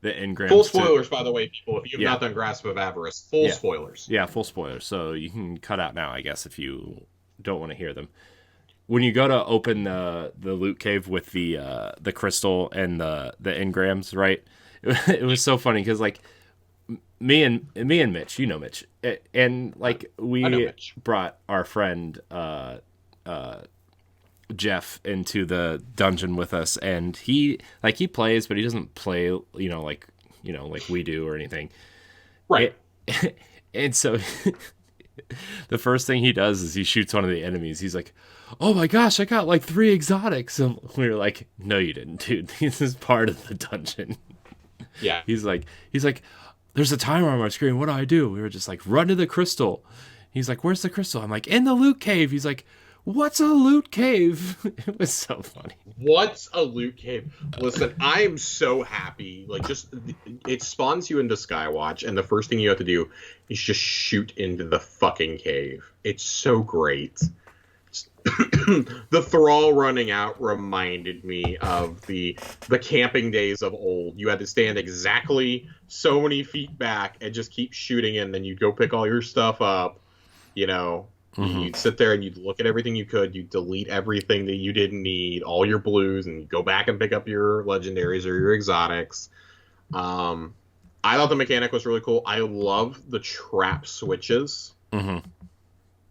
engrams. Full spoilers, by the way, people. If you have not done Grasp of Avarice, full spoilers. Yeah, full spoilers. So you can cut out now, I guess, if you don't want to hear them. When you go to open the loot cave with the crystal and the engrams, right? It was so funny because like me and Mitch, you know Mitch, and like we brought our friend Jeff into the dungeon with us, and he plays, but he doesn't play, like we do or anything. Right. And so the first thing he does is he shoots one of the enemies. He's like, "Oh my gosh, I got like 3 exotics." And we were like, "No, you didn't, dude. This is part of the dungeon." Yeah. He's like, "There's a timer on my screen. What do?" We were just like, "Run to the crystal." He's like, "Where's the crystal?" I'm like, "In the loot cave." He's like, "What's a loot cave?" It was so funny. What's a loot cave? Listen, I am so happy. Like, just it spawns you into Skywatch, and the first thing you have to do is just shoot into the fucking cave. It's so great. The thrall running out reminded me of the camping days of old. You had to stand exactly so many feet back and just keep shooting in. Then you'd go pick all your stuff up. You'd sit there and you'd look at everything you could. You'd delete everything that you didn't need, all your blues, and you'd go back and pick up your legendaries or your exotics. I thought the mechanic was really cool. I love the trap switches. Mm-hmm.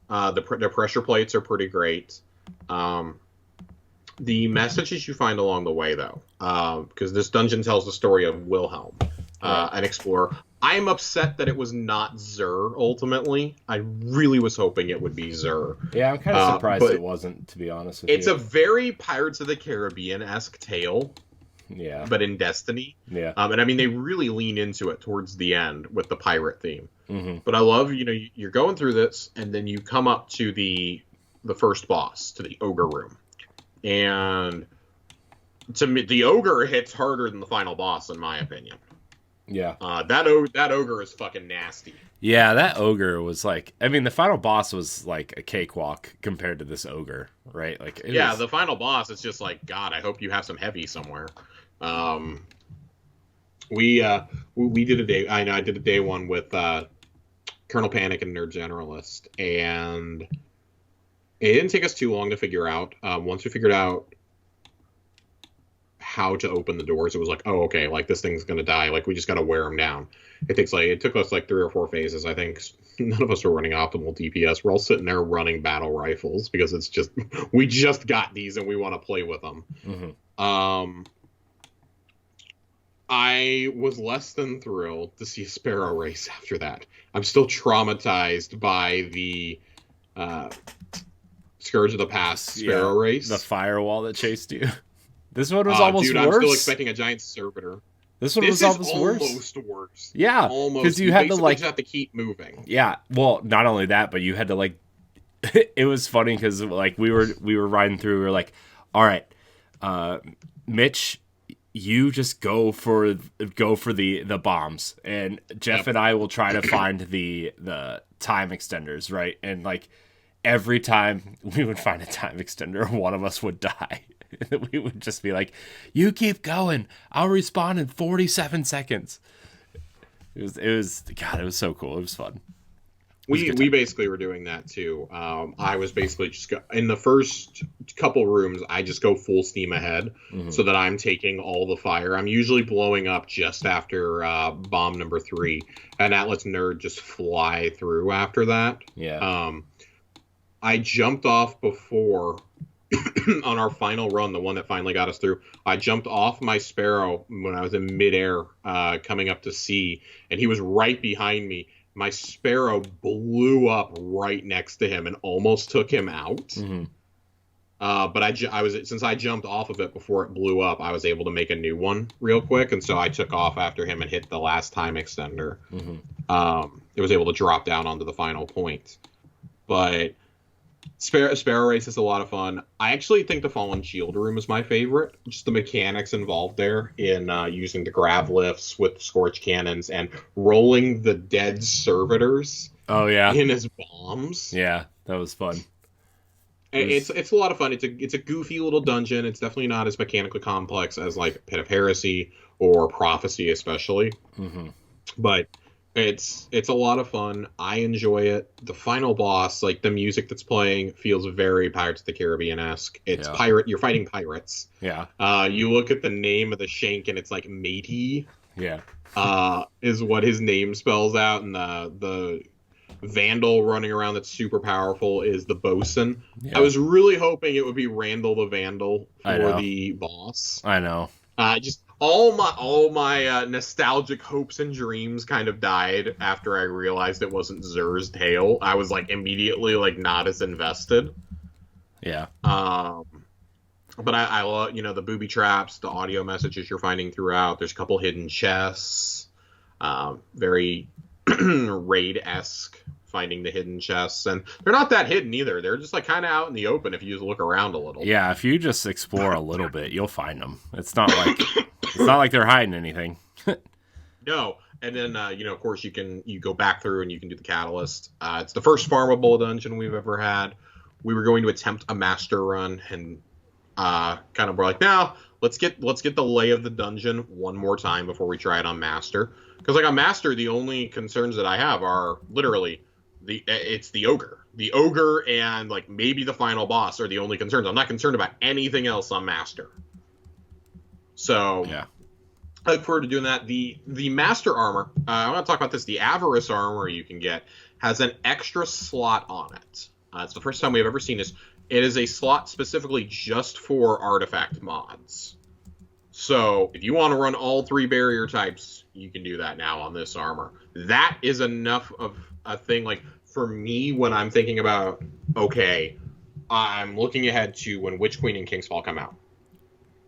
The pressure plates are pretty great. The messages you find along the way, though, because this dungeon tells the story of Wilhelm, an explorer. I'm upset that it was not Zur, ultimately. I really was hoping it would be Zur. Yeah, I'm kind of surprised it wasn't, to be honest with you. It's a very Pirates of the Caribbean-esque tale. Yeah. But in Destiny. Yeah. And I mean, they really lean into it towards the end with the pirate theme. Mm-hmm. But I love, you're going through this, and then you come up to the first boss, to the ogre room. And to me, the ogre hits harder than the final boss, in my opinion. Yeah. That ogre is fucking nasty. Yeah, that ogre was like, I mean, the final boss was like a cakewalk compared to this ogre, right? Like, the final boss is just like, God, I hope you have some heavy somewhere. We did a day. I did a day one with Colonel Panic and Nerd Generalist, and it didn't take us too long to figure out. Once we figured out how to open the doors, it was like, oh, okay, like this thing's gonna die. Like we just gotta wear them down. It took us like 3 or 4 phases. I think none of us are running optimal DPS. We're all sitting there running battle rifles because it's just we just got these and we want to play with them. Mm-hmm. I was less than thrilled to see a sparrow race after that. I'm still traumatized by the Scourge of the Past sparrow race. The firewall that chased you. This one was almost worse. I'm still expecting a giant servitor. This one was almost worse. Yeah, because you had to just have to keep moving. Yeah, well, not only that, but you had to like. It was funny because like we were riding through. We were like, all right, Mitch, you just go for the bombs, and Jeff and I will try to find the time extenders, right? And like every time we would find a time extender, one of us would die. We would just be like, "You keep going. I'll respawn in 47 seconds." It was God. It was so cool. It was fun. We basically were doing that too. I was basically just in the first couple rooms. I just go full steam ahead, so that I'm taking all the fire. I'm usually blowing up just after bomb number 3, and that lets Nerd just fly through after that. Yeah. I jumped off before. On our final run, the one that finally got us through, I jumped off my Sparrow when I was in midair coming up to sea, and he was right behind me. My Sparrow blew up right next to him and almost took him out. Mm-hmm. But I was since I jumped off of it before it blew up, I was able to make a new one real quick, and so I took off after him and hit the last time extender. Mm-hmm. It was able to drop down onto the final point, but. Sparrow Race is a lot of fun. I actually think the Fallen Shield Room is my favorite. Just the mechanics involved there in using the grav lifts with Scorch Cannons and rolling the dead servitors in as bombs. Yeah, that was fun. It's a lot of fun. It's a goofy little dungeon. It's definitely not as mechanically complex as like Pit of Heresy or Prophecy especially. Mm-hmm. But it's a lot of fun. I enjoy it. The final boss, like the music that's playing, feels very Pirates of the Caribbean-esque. It's pirate. You're fighting pirates. Yeah. You look at the name of the shank, and it's like matey. Yeah. Is what his name spells out, and the Vandal running around that's super powerful is the Bosun. Yeah. I was really hoping it would be Randall the Vandal I for know. the boss. I know. Just all my nostalgic hopes and dreams kind of died after I realized it wasn't Zur's tail. I was like immediately like not as invested. Yeah. But I love, the booby traps, the audio messages you're finding throughout. There's a couple hidden chests. Very raid-esque, finding the hidden chests. And they're not that hidden either. They're just like kind of out in the open if you just look around a little. Yeah, if you just explore a little bit, you'll find them. It's not like they're hiding anything. No. And then, of course, you go back through and you can do the catalyst. It's the first farmable dungeon we've ever had. We were going to attempt a master run and kind of were like, now let's get the lay of the dungeon one more time before we try it on master. Because like on master, the only concerns that I have are literally it's the ogre and like maybe the final boss are the only concerns. I'm not concerned about anything else on master. So yeah, I look forward to doing that. The master armor, I want to talk about this. The avarice armor you can get has an extra slot on it. It's the first time we've ever seen this. It is a slot specifically just for artifact mods. So if you want to run all 3 barrier types, you can do that now on this armor. That is enough of a thing. Like for me, when I'm thinking about, okay, I'm looking ahead to when Witch Queen and Kingsfall come out,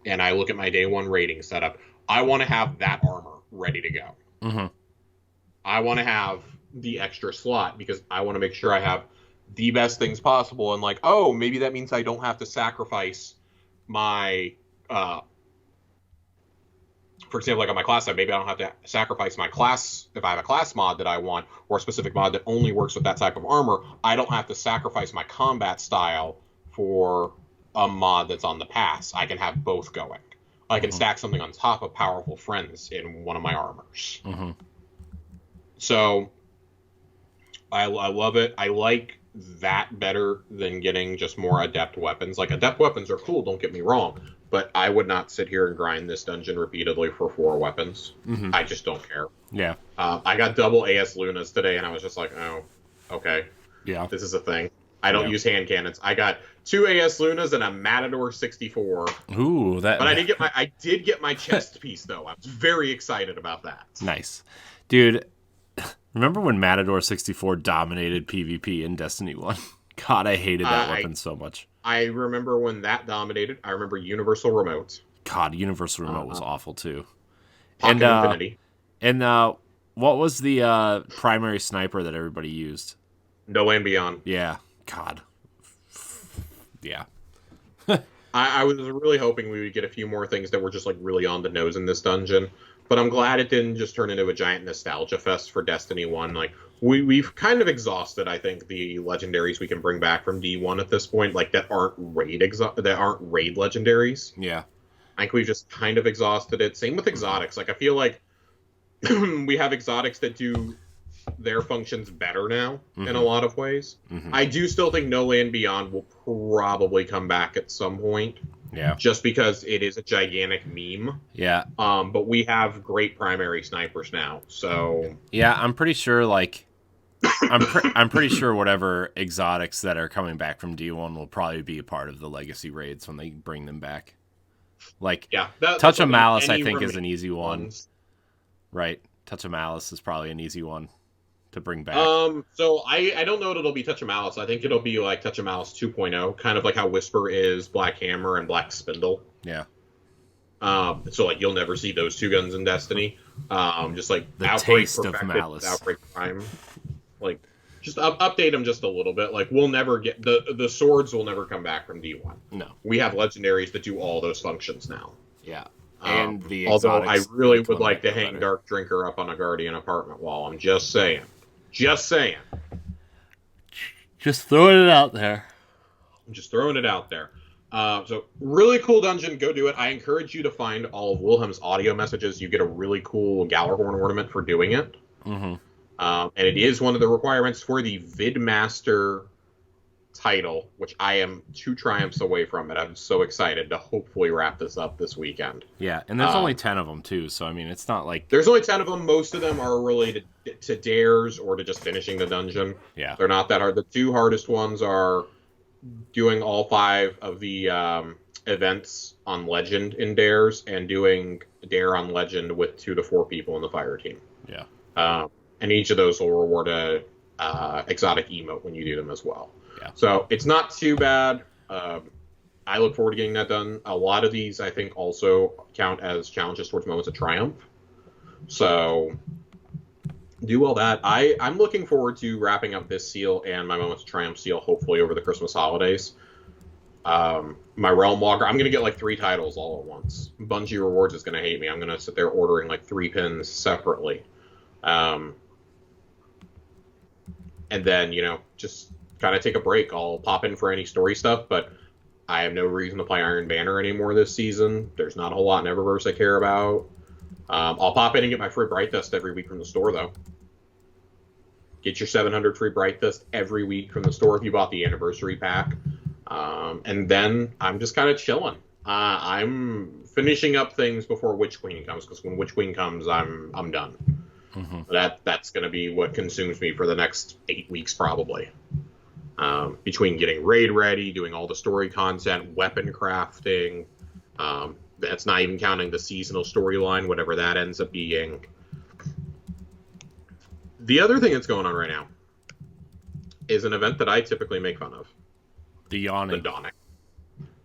and I look at my day 1 rating setup, I want to have that armor ready to go. Mm-hmm. I want to have the extra slot because I want to make sure I have the best things possible. And like, oh, maybe that means I don't have to sacrifice my, for example, like on my class side, maybe I don't have to sacrifice my class if I have a class mod that I want or a specific mod that only works with that type of armor. I don't have to sacrifice my combat style for a mod that's on the pass. I can have both going. I can stack something on top of powerful friends in one of my armors. Mm-hmm. So I love it. I like that better than getting just more adept weapons. Like adept weapons are cool, don't get me wrong, but I would not sit here and grind this dungeon repeatedly for 4 weapons. Mm-hmm. I just don't care. Yeah. I got double AS Lunas today, and I was just like, oh, okay. Yeah. This is a thing. I don't use hand cannons. I got 2 AS Lunas and a Matador 64. Ooh, that. But I did get my chest piece though. I was very excited about that. Nice, dude. Remember when Matador 64 dominated PvP in Destiny 1? God, I hated that weapon so much. I remember when that dominated. I remember Universal Remote. God, Universal Remote was awful too. Pocket Infinity. And what was the primary sniper that everybody used? No Land Beyond. Yeah. God. Yeah. I was really hoping we would get a few more things that were just like really on the nose in this dungeon. But I'm glad it didn't just turn into a giant nostalgia fest for Destiny 1. Like we've kind of exhausted, I think, the legendaries we can bring back from D1 at this point, like that aren't raid legendaries. Yeah. I think we've just kind of exhausted it. Same with exotics. Like I feel like we have exotics that do their functions better now in a lot of ways. Mm-hmm. I do still think No Land Beyond will probably come back at some point. Yeah. Just because it is a gigantic meme. Yeah. But we have great primary snipers now, so. Yeah, I'm pretty sure. Like, I'm pretty sure whatever exotics that are coming back from D1 will probably be a part of the legacy raids when they bring them back. Like, yeah, Touch of Malice, I think, is an easy one. Ones. Right. Touch of Malice is probably an easy one to bring back. So I don't know that it'll be Touch of Malice. I think it'll be like Touch of Malice 2.0, kind of like how Whisper is Black Hammer and Black Spindle. Yeah. So like you'll never see those 2 guns in Destiny. Just like the Outbreak taste of Malice, Outbreak Prime, like just update them just a little bit. Like we'll never get the swords will never come back from D1. No. We have legendaries that do all those functions now. Yeah. And the although I really would like to hang better. Dark Drinker up on a Guardian apartment wall. I'm just saying. Just saying. Just throwing it out there. I'm just throwing it out there. So really cool dungeon. Go do it. I encourage you to find all of Wilhelm's audio messages. You get a really cool Gjallarhorn ornament for doing it. Mm-hmm. And it is one of the requirements for the VidMaster title, which I am 2 triumphs away from it. I'm so excited to hopefully wrap this up this weekend. Yeah, and there's only 10 of them too, so I mean, it's not like there's only 10 of them. Most of them are related to dares or to just finishing the dungeon. Yeah, they're not that hard. The 2 hardest ones are doing all 5 of the events on Legend in dares and doing dare on Legend with 2 to 4 people in the fire team. Yeah, and each of those will reward a exotic emote when you do them as well. Yeah. So it's not too bad. I look forward to getting that done. A lot of these, I think, also count as challenges towards moments of triumph. So do all that. I'm looking forward to wrapping up this seal and my moments of triumph seal, hopefully over the Christmas holidays. My Realm Walker, I'm going to get like 3 titles all at once. Bungie Rewards is going to hate me. I'm going to sit there ordering like 3 pins separately. And then, just kind of take a break. I'll pop in for any story stuff, but I have no reason to play Iron Banner anymore this season. There's not a whole lot in Eververse I care about. I'll pop in and get my free Bright Dust every week from the store, though. Get your 700 free Bright Dust every week from the store if you bought the anniversary pack. And then I'm just kind of chilling. I'm finishing up things before Witch Queen comes, because when Witch Queen comes, I'm done. Mm-hmm. That's going to be what consumes me for the next 8 weeks, probably. Between getting raid ready, doing all the story content, weapon crafting, that's not even counting the seasonal storyline, whatever that ends up being. The other thing that's going on right now is an event that I typically make fun of. The Yawning. The Dawning.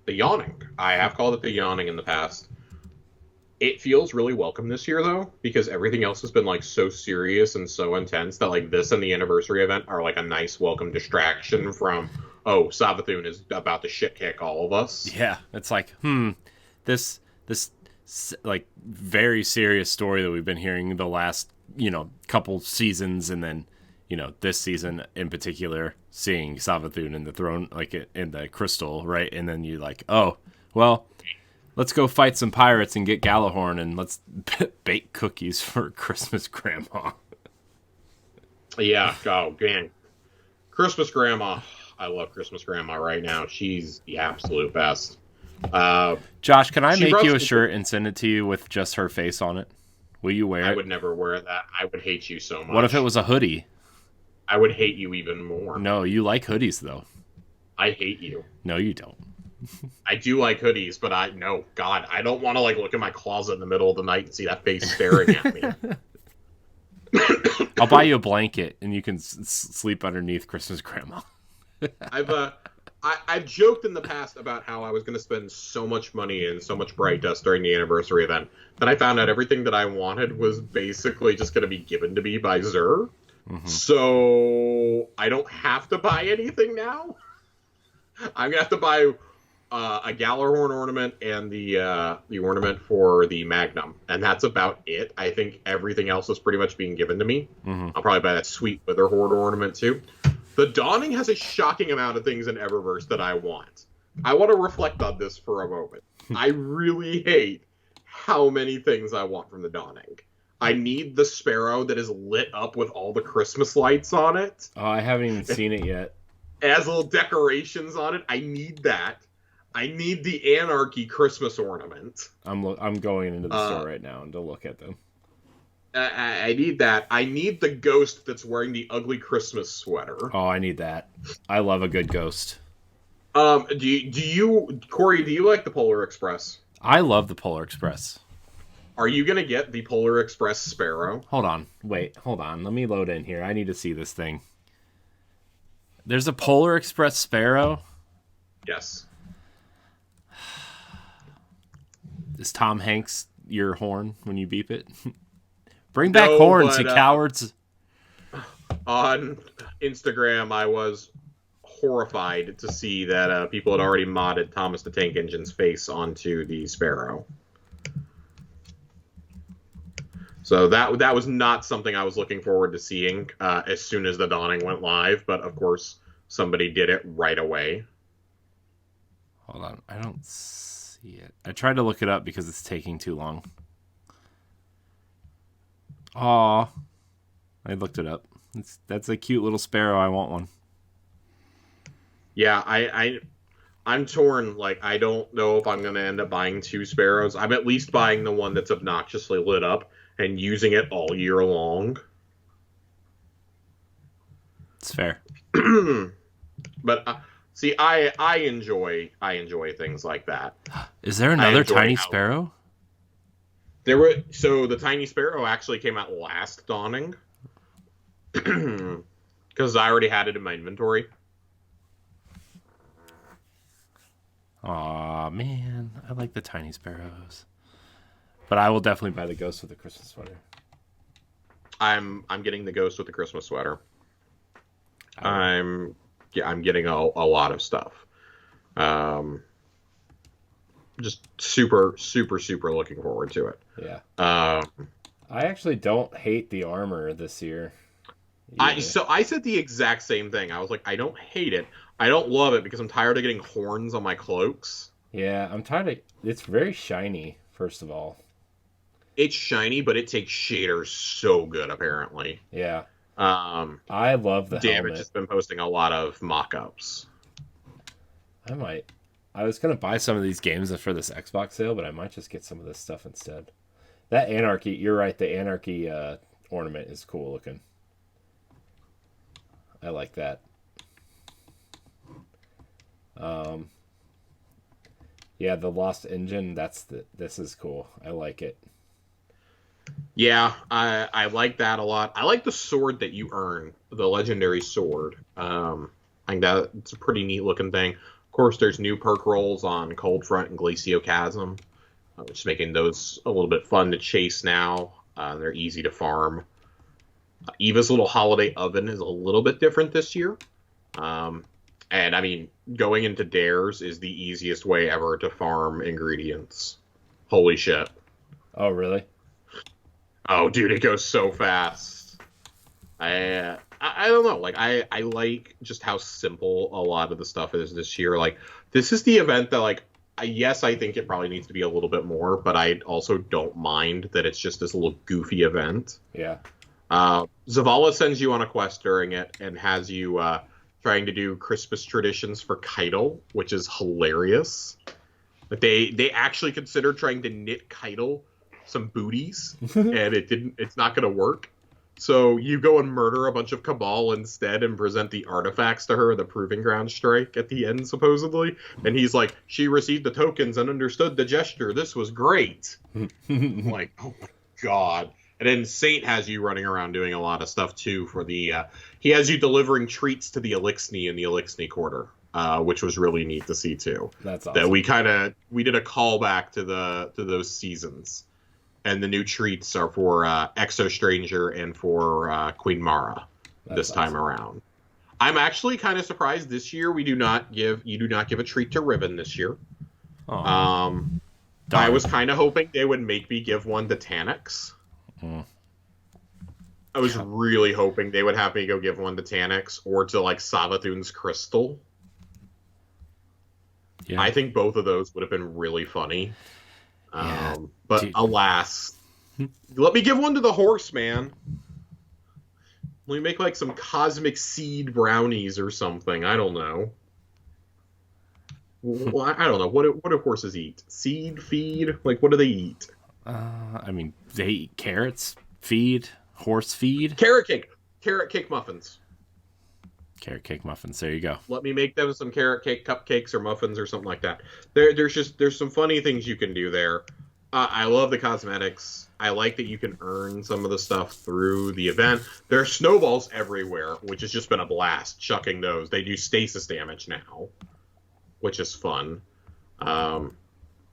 The Yawning. I have called it the Yawning in the past. It feels really welcome this year, though, because everything else has been, like, so serious and so intense that, like, this and the anniversary event are, like, a nice welcome distraction from, oh, Savathun is about to shit kick all of us. Yeah, it's like, this, like, very serious story that we've been hearing the last, couple seasons, and then, this season in particular, seeing Savathun in the throne, like, in the crystal, right? And then you like, oh, well, let's go fight some pirates and get Gjallarhorn, and let's bake cookies for Christmas Grandma. Yeah, oh, man. Christmas Grandma. I love Christmas Grandma right now. She's the absolute best. Josh, can I make you a shirt and send it to you with just her face on it? Will you wear it? I would never wear that. I would hate you so much. What if it was a hoodie? I would hate you even more. No, you like hoodies, though. I hate you. No, you don't. I do like hoodies, but I don't want to like look in my closet in the middle of the night and see that face staring at me. I'll buy you a blanket and you can sleep underneath Christmas Grandma. I've joked in the past about how I was going to spend so much money and so much Bright Dust during the anniversary event that I found out everything that I wanted was basically just going to be given to me by Xur. Mm-hmm. So I don't have to buy anything now. I'm going to have to buy a Gjallarhorn ornament and the ornament for the Magnum, and that's about it. I think everything else is pretty much being given to me. Mm-hmm. I'll probably buy that sweet Witherhoard ornament too. The Dawning has a shocking amount of things in Eververse that I want. I want to reflect on this for a moment. I really hate how many things I want from the Dawning. I need the Sparrow that is lit up with all the Christmas lights on it. Oh, I haven't even seen it yet. It has little decorations on it. I need that. I need the Anarchy Christmas ornament. I'm going into the store right now to look at them. I need that. I need the ghost that's wearing the ugly Christmas sweater. Oh, I need that. I love a good ghost. Do you, Corey, do you like the Polar Express? I love the Polar Express. Are you going to get the Polar Express Sparrow? Hold on. Let me load in here. I need to see this thing. There's a Polar Express Sparrow? Yes. Is Tom Hanks your horn when you beep it? Bring back horns, you cowards. On Instagram, I was horrified to see that people had already modded Thomas the Tank Engine's face onto the Sparrow. So that was not something I was looking forward to seeing as soon as the Dawning went live, but of course somebody did it right away. Hold on, I don't see it. I tried to look it up because it's taking too long. Aw, I looked it up. That's a cute little sparrow. I want one. Yeah, I'm torn. Like, I don't know if I'm going to end up buying two sparrows. I'm at least buying the one that's obnoxiously lit up and using it all year long. It's fair. But see, I enjoy things like that. Is there I another enjoy tiny how sparrow? so the tiny sparrow actually came out last dawning because I already had it in my inventory. Aw, man, I like the tiny sparrows. But I will definitely buy the ghost with the Christmas sweater. I'm getting the ghost with the Christmas sweater. I'm getting a lot of stuff. Just super looking forward to it. Yeah. I actually don't hate the armor this year. I said the exact same thing. I was like, I don't hate it. I don't love it because I'm tired of getting horns on my cloaks. Yeah, I'm tired of. It's very shiny. First of all, it's shiny, but it takes shaders so good. Apparently. Yeah. I love the Damage helmet. has been posting a lot of mock-ups. I was gonna buy some of these games for this Xbox sale, but I might just get some of this stuff instead. That Anarchy, you're right. The Anarchy ornament is cool looking. I like that. Yeah, the Lost Engine. This is cool. I like it. Yeah, I like that a lot. I like the sword that you earn, the legendary sword. I think that it's a pretty neat looking thing. Of course, there's new perk rolls on Cold Front and Glacio Chasm, which is making those a little bit fun to chase now. They're easy to farm. Eva's little holiday oven is a little bit different this year. And I mean, going into dares is the easiest way ever to farm ingredients. Holy shit. Oh, really? Oh, dude, it goes so fast. I don't know. Like, I like just how simple a lot of the stuff is this year. Like, this is the event that, like, yes, I think it probably needs to be a little bit more, but I also don't mind that it's just this little goofy event. Yeah. Zavala sends you on a quest during it and has you trying to do Christmas traditions for Keitel, which is hilarious. Like they actually considered trying to knit Keitel some booties, and it's not going to work. So you go and murder a bunch of Cabal instead and present the artifacts to her, the Proving Ground strike at the end, supposedly. And he's like, she received the tokens and understood the gesture. This was great. I'm like, oh my god. And then Saint has you running around doing a lot of stuff, too, for the... he has you delivering treats to the Elixni in the Elixni Quarter, which was really neat to see, too. That's awesome. That we did a callback to those seasons. And the new treats are for Exo Stranger and for Queen Mara this time around. I'm actually kind of surprised this year you do not give a treat to Riven this year. I was kind of hoping they would make me give one to Tannix. I was really hoping they would have me go give one to Tannix or to like Savathun's Crystal. Yeah. I think both of those would have been really funny. But dude. Alas, let me give one to the horse, man. Let me make like some cosmic seed brownies or something. I don't know. Well, I don't know. What do horses eat? Seed, feed? Like, what do they eat? I mean, they eat carrots, feed, horse feed. Carrot cake muffins. Carrot cake muffins. There you go. Let me make them some carrot cake cupcakes or muffins or something like that. There's some funny things you can do there. I love the cosmetics. I like that you can earn some of the stuff through the event. There are snowballs everywhere, which has just been a blast chucking those. They do stasis damage now, which is fun.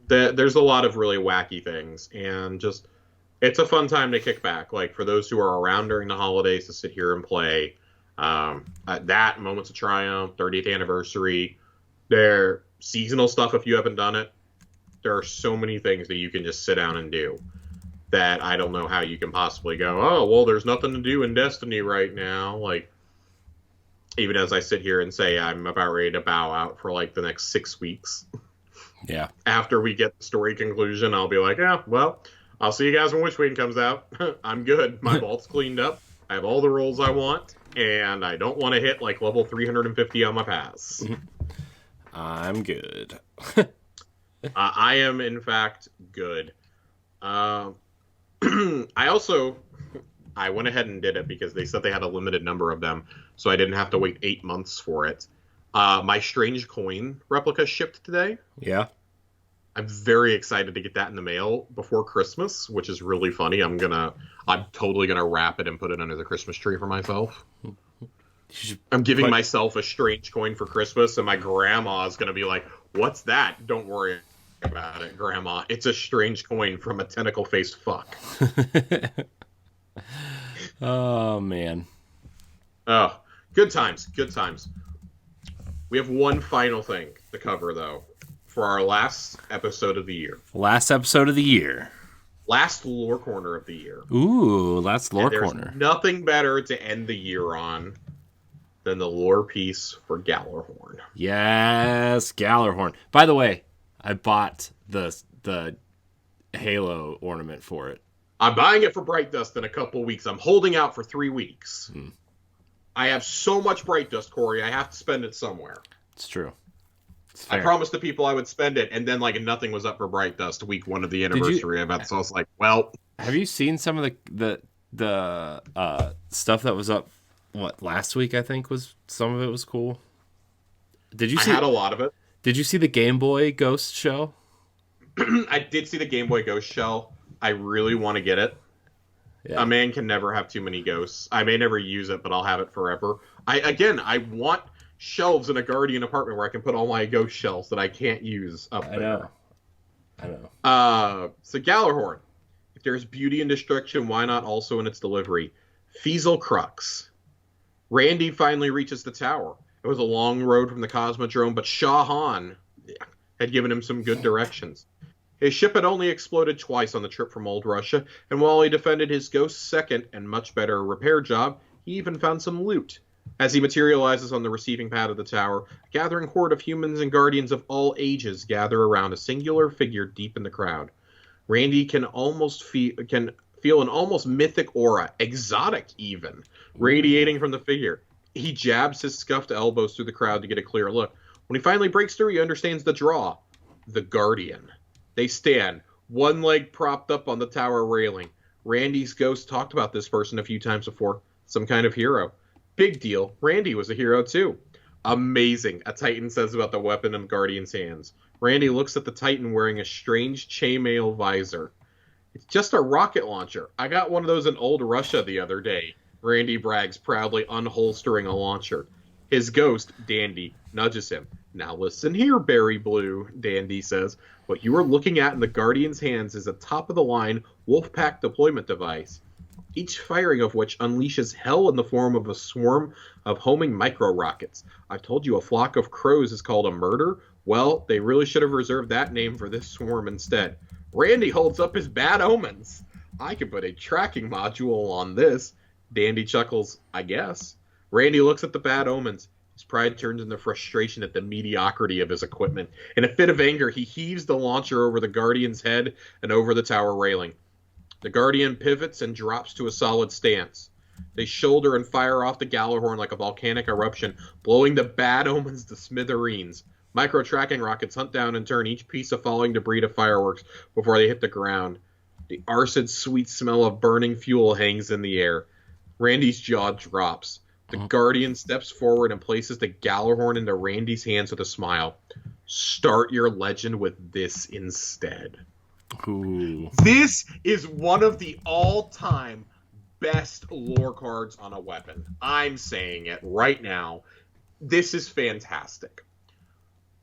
There's a lot of really wacky things, and just it's a fun time to kick back. Like, for those who are around during the holidays to sit here and play. That Moments of Triumph, 30th anniversary, their seasonal stuff. If you haven't done it, there are so many things that you can just sit down and do that I don't know how you can possibly go, oh, well, there's nothing to do in Destiny right now. Like, even as I sit here and say I'm about ready to bow out for like the next 6 weeks. Yeah. After we get the story conclusion, I'll be like, yeah, well, I'll see you guys when Witchwing comes out. I'm good. My vault's cleaned up. I have all the rolls I want. And I don't want to hit like level 350 on my pass. I'm good. I am, in fact, good. I went ahead and did it because they said they had a limited number of them, so I didn't have to wait 8 months for it. My Strange Coin replica shipped today. Yeah. I'm very excited to get that in the mail before Christmas, which is really funny. I'm totally gonna wrap it and put it under the Christmas tree for myself. I'm giving myself a Strange Coin for Christmas, and my grandma is gonna be like, "What's that?" Don't worry about it, Grandma. It's a Strange Coin from a tentacle-faced fuck. Oh man. Oh, good times, good times. We have one final thing to cover, though, for our last episode of the year. Last episode of the year. Last lore corner of the year. Ooh, last lore corner. There's nothing better to end the year on than the lore piece for Gjallarhorn. Yes, Gjallarhorn. By the way, I bought the Halo ornament for it. I'm buying it for Bright Dust in a couple weeks. I'm holding out for 3 weeks. I have so much Bright Dust, Corey. I have to spend it somewhere. It's true. I promised the people I would spend it, and then nothing was up for Bright Dust week 1 of the anniversary event. So I was like, well. Have you seen some of the stuff that was up? What, last week? I think some of it was cool. Did you see? I had a lot of it. Did you see the Game Boy Ghost shell? I did see the Game Boy Ghost shell. I really want to get it. Yeah. A man can never have too many ghosts. I may never use it, but I'll have it forever. I want shelves in a Guardian apartment where I can put all my ghost shells that I can't use up there. I know. So Gjallarhorn. If there's beauty and destruction, why not also in its delivery? Feasel Crux. Randy finally reaches the tower. It was a long road from the Cosmodrome, but Shah Han had given him some good directions. His ship had only exploded twice on the trip from Old Russia, and while he defended his Ghost's second and much better repair job, he even found some loot. As he materializes on the receiving pad of the tower, a gathering horde of humans and guardians of all ages gather around a singular figure deep in the crowd. Randy can feel an almost mythic aura, exotic even, radiating from the figure. He jabs his scuffed elbows through the crowd to get a clear look. When he finally breaks through, he understands the draw. The Guardian. They stand, one leg propped up on the tower railing. Randy's ghost talked about this person a few times before. Some kind of hero. Big deal. Randy was a hero too. Amazing, a Titan says about the weapon in the Guardian's hands. Randy looks at the Titan wearing a strange chainmail visor. It's just a rocket launcher. I got one of those in Old Russia the other day. Randy brags, proudly unholstering a launcher. His ghost, Dandy, nudges him. Now listen here, Berry Blue, Dandy says. What you are looking at in the Guardian's hands is a top-of-the-line Wolfpack deployment device, each firing of which unleashes hell in the form of a swarm of homing micro-rockets. I've told you a flock of crows is called a murder? Well, they really should have reserved that name for this swarm instead. Randy holds up his bad omens. I could put a tracking module on this. Dandy chuckles, I guess. Randy looks at the bad omens. His pride turns into frustration at the mediocrity of his equipment. In a fit of anger, he heaves the launcher over the Guardian's head and over the tower railing. The Guardian pivots and drops to a solid stance. They shoulder and fire off the Gjallarhorn like a volcanic eruption, blowing the bad omens to smithereens. Micro-tracking rockets hunt down and turn each piece of falling debris to fireworks before they hit the ground. The acid sweet smell of burning fuel hangs in the air. Randy's jaw drops. The Guardian steps forward and places the Gjallarhorn into Randy's hands with a smile. Start your legend with this instead. Ooh. This is one of the all-time best lore cards on a weapon. I'm saying it right now. This is fantastic.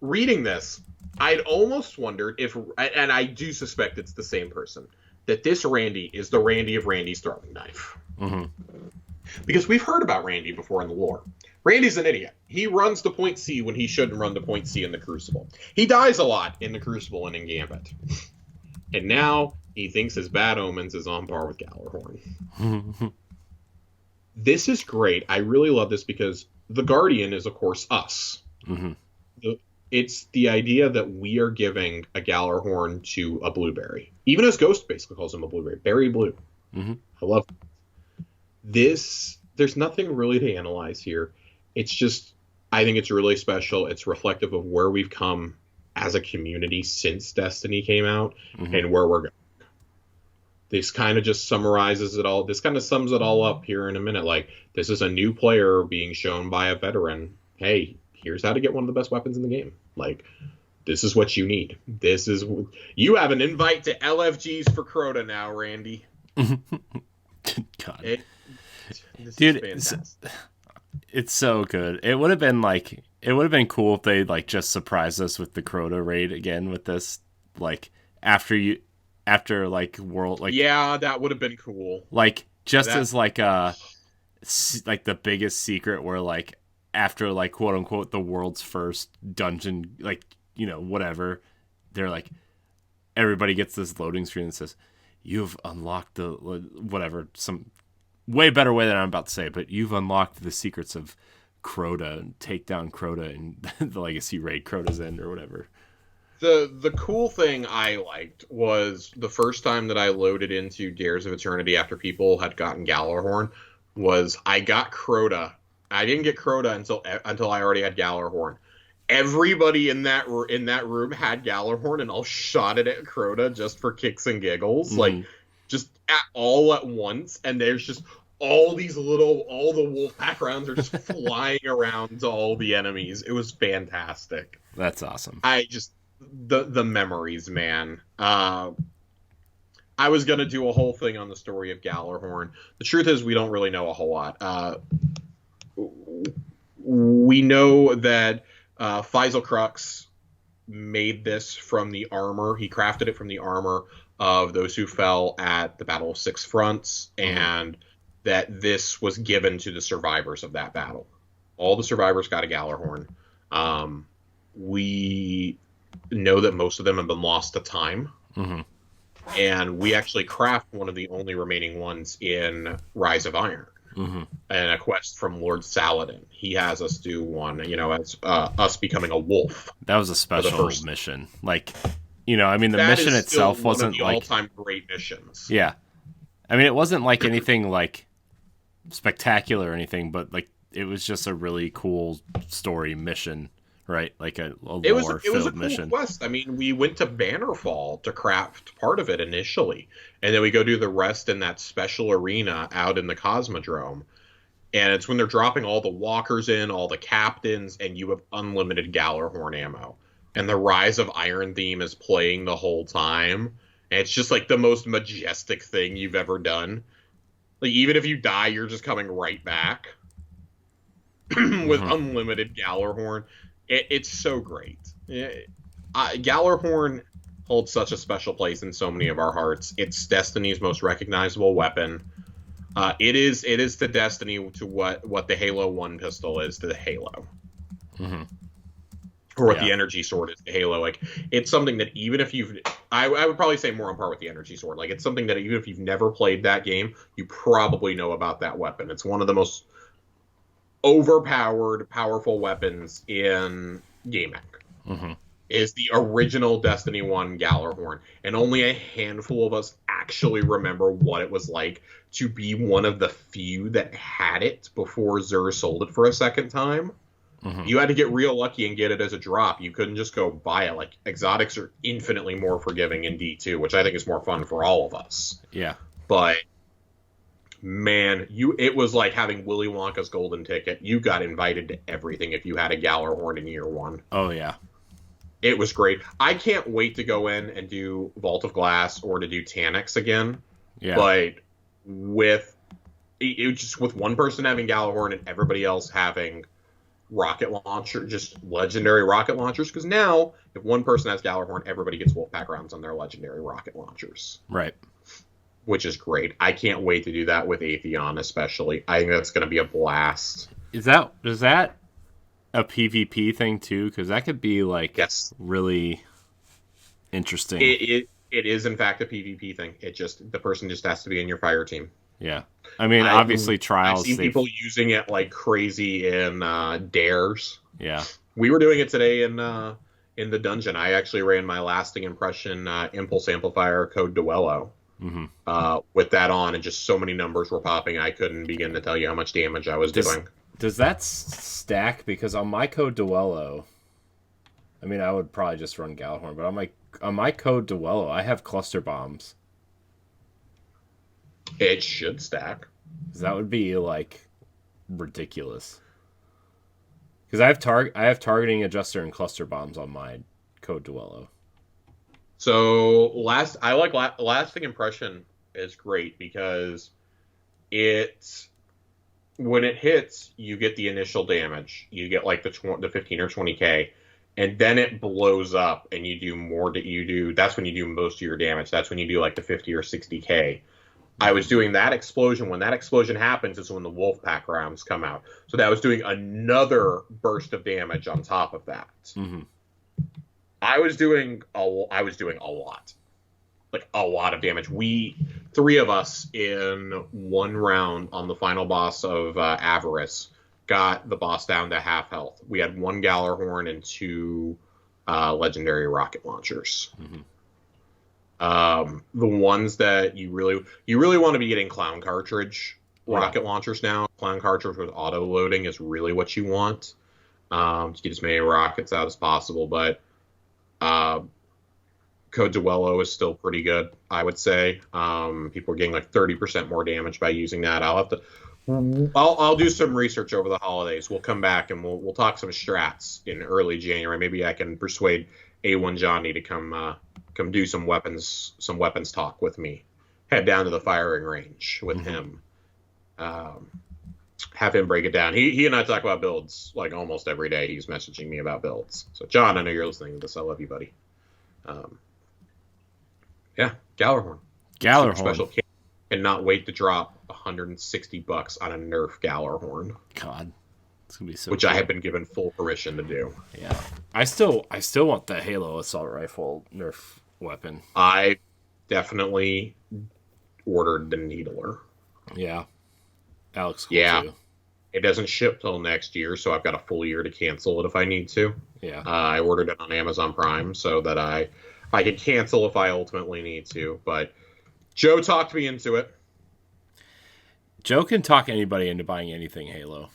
Reading this, I'd almost wondered if, and I do suspect it's the same person, that this Randy is the Randy of Randy's throwing knife. Mm-hmm. Because we've heard about Randy before in the lore. Randy's an idiot. He runs to point C when he shouldn't run to point C in the Crucible. He dies a lot in the Crucible and in Gambit. And now he thinks his bad omens is on par with Gjallarhorn. This is great. I really love this because the Guardian is, of course, us. Mm-hmm. It's the idea that we are giving a Gjallarhorn to a blueberry. Even as Ghost basically calls him a blueberry. Berry blue. Mm-hmm. I love this. There's nothing really to analyze here. It's just I think it's really special. It's reflective of where we've come as a community since Destiny came out and where we're going. This kind of just summarizes it all. This kind of sums it all up here in a minute. Like, this is a new player being shown by a veteran. Hey, here's how to get one of the best weapons in the game. Like, this is what you need. You have an invite to LFGs for Crota now, Randy. God. Dude, it's so good. It would have been cool if they like just surprised us with the Crota raid again with this, like after like world, like, yeah, that would have been cool. Like, just as like like the biggest secret where like after like quote unquote the world's first dungeon, like, you know, whatever, they're like, everybody gets this loading screen that says you've unlocked the whatever, some way better way than I'm about to say, but you've unlocked the secrets of Crota and take down Crota and the legacy raid Crota's End or whatever. The cool thing I liked was the first time that I loaded into Dares of Eternity after people had gotten Gjallarhorn was I got Crota. I didn't get Crota until I already had Gjallarhorn. Everybody in that room had Gjallarhorn, and all shot it at Crota just for kicks and giggles, like just all at once. And there's just all the Wolfpack rounds are just flying around to all the enemies. It was fantastic. That's awesome. The memories, man. I was gonna do a whole thing on the story of Gjallarhorn. The truth is, we don't really know a whole lot. We know that Faisal Crux made this from the armor. He crafted it from the armor of those who fell at the Battle of Six Fronts, and that this was given to the survivors of that battle. All the survivors got a Gjallarhorn. We know that most of them have been lost to time. And we actually craft one of the only remaining ones in Rise of Iron. And a quest from Lord Saladin. He has us do one, you know, as us becoming a wolf. That was a special mission. Like, you know, I mean, the mission itself wasn't one of the like all-time great missions. Yeah. I mean, it wasn't like anything like spectacular or anything, but like it was just a really cool story mission, right? Like a lore-filled mission. Cool quest. I mean, we went to Bannerfall to craft part of it initially, and then we go do the rest in that special arena out in the Cosmodrome. And it's when they're dropping all the walkers in, all the captains, and you have unlimited Gjallarhorn ammo. And the Rise of Iron theme is playing the whole time. And it's just like the most majestic thing you've ever done. Like, even if you die, you're just coming right back with unlimited Gjallarhorn. It's so great. Gjallarhorn holds such a special place in so many of our hearts. It's Destiny's most recognizable weapon. It is to Destiny to what the Halo 1 pistol is to the Halo. Or what the energy sword is to Halo. Like, it's something that even if you've... I would probably say more on par with the energy sword. Like, it's something that even if you've never played that game, you probably know about that weapon. It's one of the most overpowered, powerful weapons in gaming. Is the original Destiny 1 Gjallarhorn. And only a handful of us actually remember what it was like to be one of the few that had it before Xur sold it for a second time. You had to get real lucky and get it as a drop. You couldn't just go buy it. Like, exotics are infinitely more forgiving in D2, which I think is more fun for all of us. Yeah. But, man, it was like having Willy Wonka's golden ticket. You got invited to everything if you had a Gjallarhorn in year one. Oh, yeah. It was great. I can't wait to go in and do Vault of Glass or to do Taniks again. Yeah. But with one person having Gjallarhorn and everybody else having rocket launcher, just legendary rocket launchers, because now if one person has Gjallarhorn, everybody gets Wolfpack rounds on their legendary rocket launchers. Right. Which is great. I can't wait to do that with Atheon, especially. I think that's going to be a blast. Is that a PvP thing too? Because that could be like really interesting. It is in fact a PvP thing. The person just has to be in your fire team. Yeah. I mean, obviously trials. I've seen people using it like crazy in dares. Yeah. We were doing it today in the dungeon. I actually ran my lasting impression impulse amplifier code Duello with that on, and just so many numbers were popping I couldn't begin to tell you how much damage I was doing. Does that stack? Because on my code Duello, I mean, I would probably just run Gjallarhorn, but on my code Duello, I have cluster bombs. It should stack. That would be like ridiculous. Because I have targeting adjuster and cluster bombs on my code Duello. So lasting impression is great because when it hits, you get the initial damage. You get like the 15 or 20k, and then it blows up, and you do more. That's when you do most of your damage. That's when you do like the 50 or 60k. I was doing that explosion. When that explosion happens is when the wolf pack rounds come out. So that was doing another burst of damage on top of that. Mm-hmm. I was doing a lot. Like a lot of damage. We, 3 of us in one round on the final boss of Avarice, got the boss down to half health. We had 1 Gjallarhorn and 2 legendary rocket launchers. Mm-hmm. The ones that you really want to be getting clown cartridge rocket launchers now. Clown cartridge with auto loading is really what you want to get as many rockets out as possible. But Code Duello is still pretty good, I would say. People are getting like 30% more damage by using that. I'll do some research over the holidays. We'll come back and we'll talk some strats in early January. Maybe I can persuade A1 Johnny to come do some weapons talk with me. Head down to the firing range with him. Have him break it down. He and I talk about builds like almost every day. He's messaging me about builds. So John, I know you're listening to this. I love you, buddy. Yeah, Gjallarhorn. Gjallarhorn. And not wait to drop $160 on a Nerf Gjallarhorn. God, it's gonna be so. Which cool. I have been given full permission to do. Yeah, I still want the Halo assault rifle Nerf weapon. I definitely ordered the Needler. Yeah, that looks cool too. It doesn't ship till next year, so I've got a full year to cancel it if I need to. Yeah, I ordered it on Amazon Prime so that I can cancel if I ultimately need to. But Joe talked me into it. Joe can talk anybody into buying anything Halo.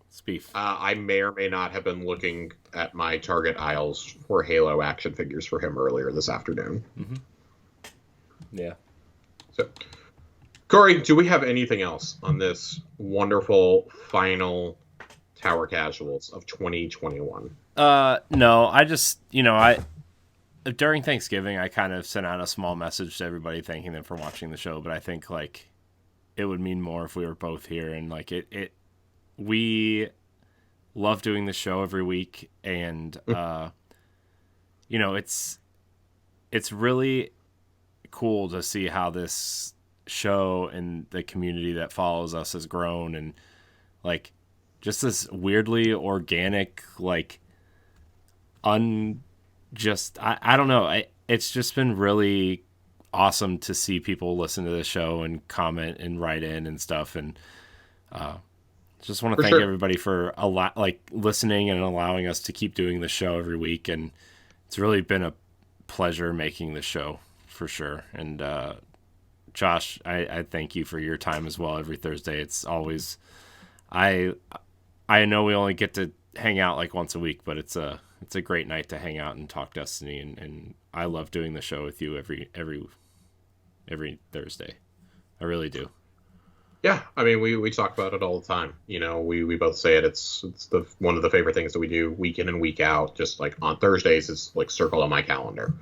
It's beef. I may or may not have been looking at my Target aisles for Halo action figures for him earlier this afternoon. Mm-hmm. Yeah. So, Corey, do we have anything else on this wonderful final Tower Casuals of 2021? No, I just, during Thanksgiving, I kind of sent out a small message to everybody thanking them for watching the show, but I think, like, it would mean more if we were both here, and, like, we love doing the show every week, and, it's really cool to see how this show and the community that follows us has grown, and, like, just this weirdly organic, like, I don't know. It's just been really awesome to see people listen to the show and comment and write in and stuff. And just want to thank everybody for listening and allowing us to keep doing the show every week. And it's really been a pleasure making the show for sure. And Josh, I thank you for your time as well every Thursday. It's always, I know we only get to hang out like once a week, but it's a great night to hang out and talk Destiny, and I love doing the show with you every Thursday. I really do. Yeah, I mean, we talk about it all the time. We both say it. It's one of the favorite things that we do week in and week out. Just like on Thursdays, it's like circled on my calendar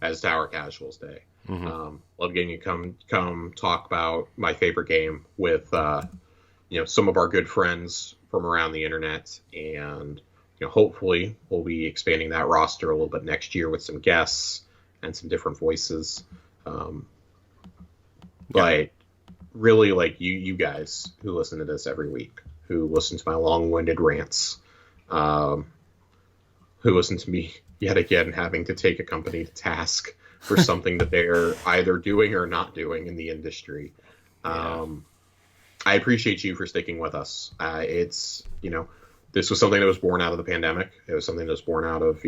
as Tower Casuals Day. Mm-hmm. Love getting you come talk about my favorite game with some of our good friends from around the internet, and hopefully we'll be expanding that roster a little bit next year with some guests and some different voices. But really, like you guys who listen to this every week, who listen to my long-winded rants, who listen to me yet again having to take a company to task for something that they're either doing or not doing in the industry. I appreciate you for sticking with us. It's, this was something that was born out of the pandemic. It was something that was born out of,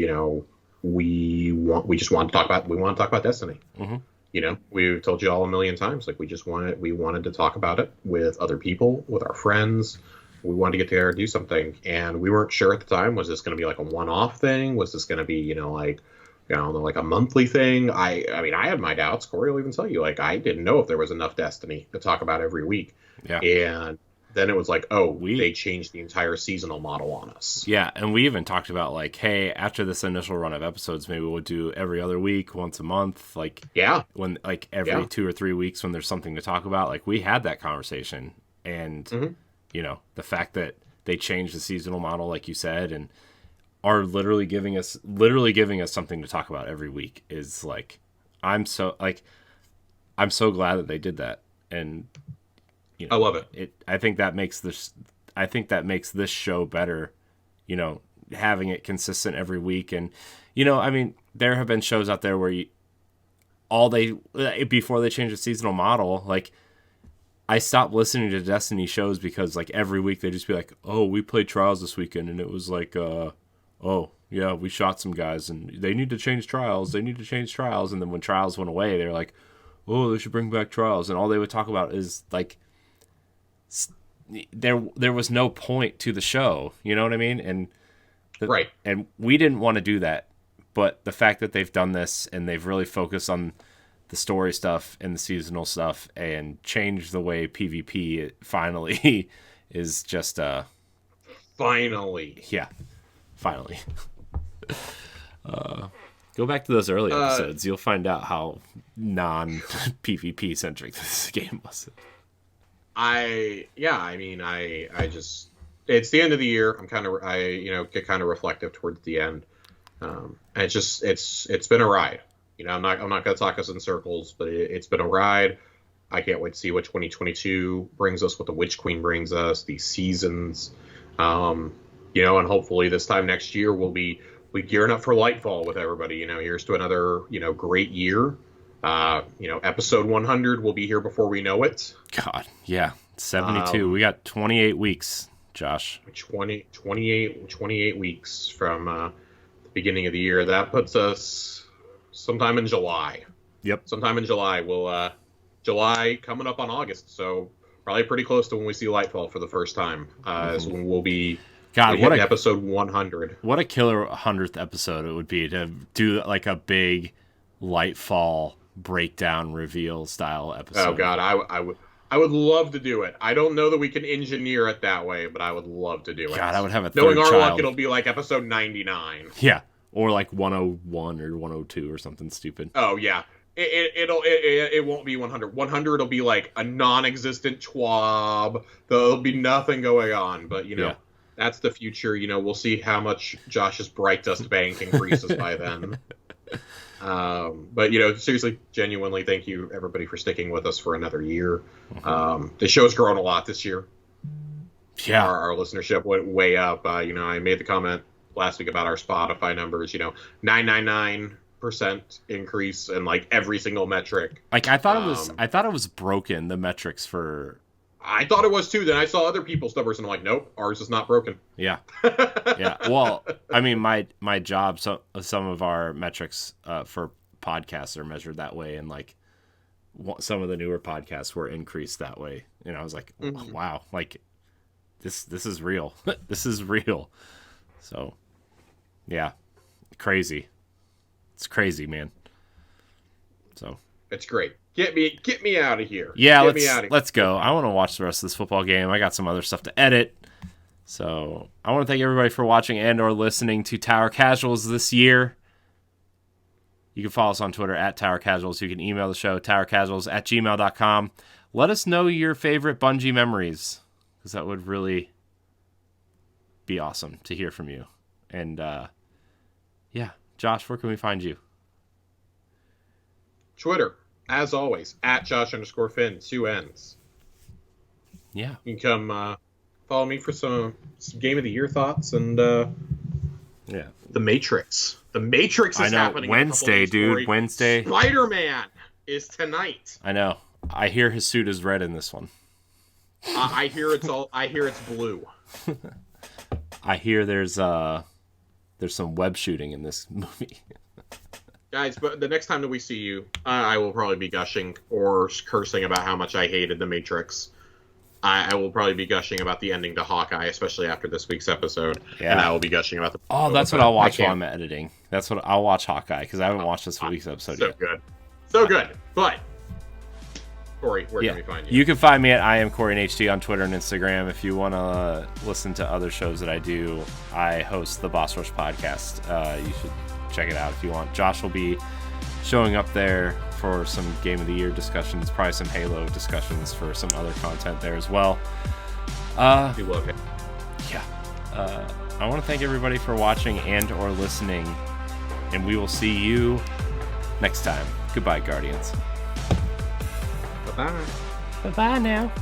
we just wanted to talk about Destiny. Mm-hmm. We've told you all a million times, like we wanted to talk about it with other people, with our friends, we wanted to get together and do something, and we weren't sure at the time. Was this going to be like a one-off thing? Was this going to be, like a monthly thing? I mean, I had my doubts. Corey will even tell you, like, I didn't know if there was enough Destiny to talk about every week. Yeah. And then it was like, they changed the entire seasonal model on us. Yeah, and we even talked about, like, hey, after this initial run of episodes, maybe we'll do every other week, once a month, like, when, like, every 2 or 3 weeks when there's something to talk about. Like, we had that conversation, and, the fact that they changed the seasonal model, like you said, and are literally giving us something to talk about every week is, like, I'm so glad that they did that, and I love it. I think that makes this show better, having it consistent every week. And, I mean, there have been shows out there where before they changed the seasonal model, like, I stopped listening to Destiny shows because, like, every week they'd just be like, oh, we played Trials this weekend, and it was like, oh, yeah, we shot some guys, and they need to change Trials. And then when Trials went away, they're like, oh, they should bring back Trials. And all they would talk about is, like, there was no point to the show, you know what I mean? And right. And we didn't want to do that, but the fact that they've done this and they've really focused on the story stuff and the seasonal stuff and changed the way PvP finally is just finally. Go back to those early episodes. You'll find out how non-PvP centric this game was. I just, it's the end of the year. Get kind of reflective towards the end. And it's been a ride. I'm not going to talk us in circles, but it's been a ride. I can't wait to see what 2022 brings us, what the Witch Queen brings us, these seasons. And hopefully this time next year we'll be gearing up for Lightfall with everybody. Here's to another, great year. Episode 100 will be here before we know it. God, yeah. 72. We got 28 weeks, Josh. 28 weeks from the beginning of the year. That puts us sometime in July. Yep. Sometime in July. July coming up on August. So probably pretty close to when we see Lightfall for the first time. Is when we'll be episode 100. What a killer 100th episode it would be to do like a big Lightfall breakdown reveal style episode. Oh God, I would love to do it. I don't know that we can engineer it that way, but I would love to do it. God, I would have a third knowing our child. luck, it'll be like episode 99. Yeah, or like 101 or 102 or something stupid. Oh yeah, it won't be 100. 100 will be like a non-existent TWAB. There'll be nothing going on, but that's the future. We'll see how much Josh's Bright Dust Bank increases by then. But seriously, genuinely, thank you everybody for sticking with us for another year. The show's grown a lot this year. Yeah, our listenership went way up. I made the comment last week about our Spotify numbers. 999% increase in like every single metric. Like I thought it was broken, the metrics for. I thought it was too. Then I saw other people's numbers and I'm like, nope, ours is not broken. Yeah. Yeah. Well, I mean, my job, so some of our metrics for podcasts are measured that way. And like some of the newer podcasts were increased that way. And I was like, wow, like this is real. This is real. So yeah, crazy. It's crazy, man. So it's great. Get me out of here. Yeah, let's go. I want to watch the rest of this football game. I got some other stuff to edit. So I want to thank everybody for watching and or listening to Tower Casuals this year. You can follow us on Twitter at Tower Casuals. You can email the show, towercasuals@gmail.com. Let us know your favorite Bungie memories, because that would really be awesome to hear from you. And Josh, where can we find you? Twitter. As always, at Josh_Finn, 2 N's. Yeah. You can come follow me for some Game of the Year thoughts and The Matrix. The Matrix is happening Wednesday, dude. Wednesday. Spider-Man is tonight. I know. I hear his suit is red in this one. I hear it's blue. I hear there's some web shooting in this movie. Guys, but the next time that we see you, I will probably be gushing or cursing about how much I hated The Matrix. I will probably be gushing about the ending to Hawkeye, especially after this week's episode. Yeah. And I will be gushing about the. Oh, that's what I'll watch while I'm editing. That's what I'll watch Hawkeye because I haven't watched this week's episode yet. So good. But Corey, where can we find you? You can find me at IamCoreyNHD on Twitter and Instagram. If you want to listen to other shows that I do, I host the Boss Rush podcast. You should check it out if you want. Josh will be showing up there for some Game of the Year discussions, probably some Halo discussions for some other content there as well. We love it. Yeah. I want to thank everybody for watching and or listening, and we will see you next time. Goodbye, Guardians. Bye-bye. Bye-bye now.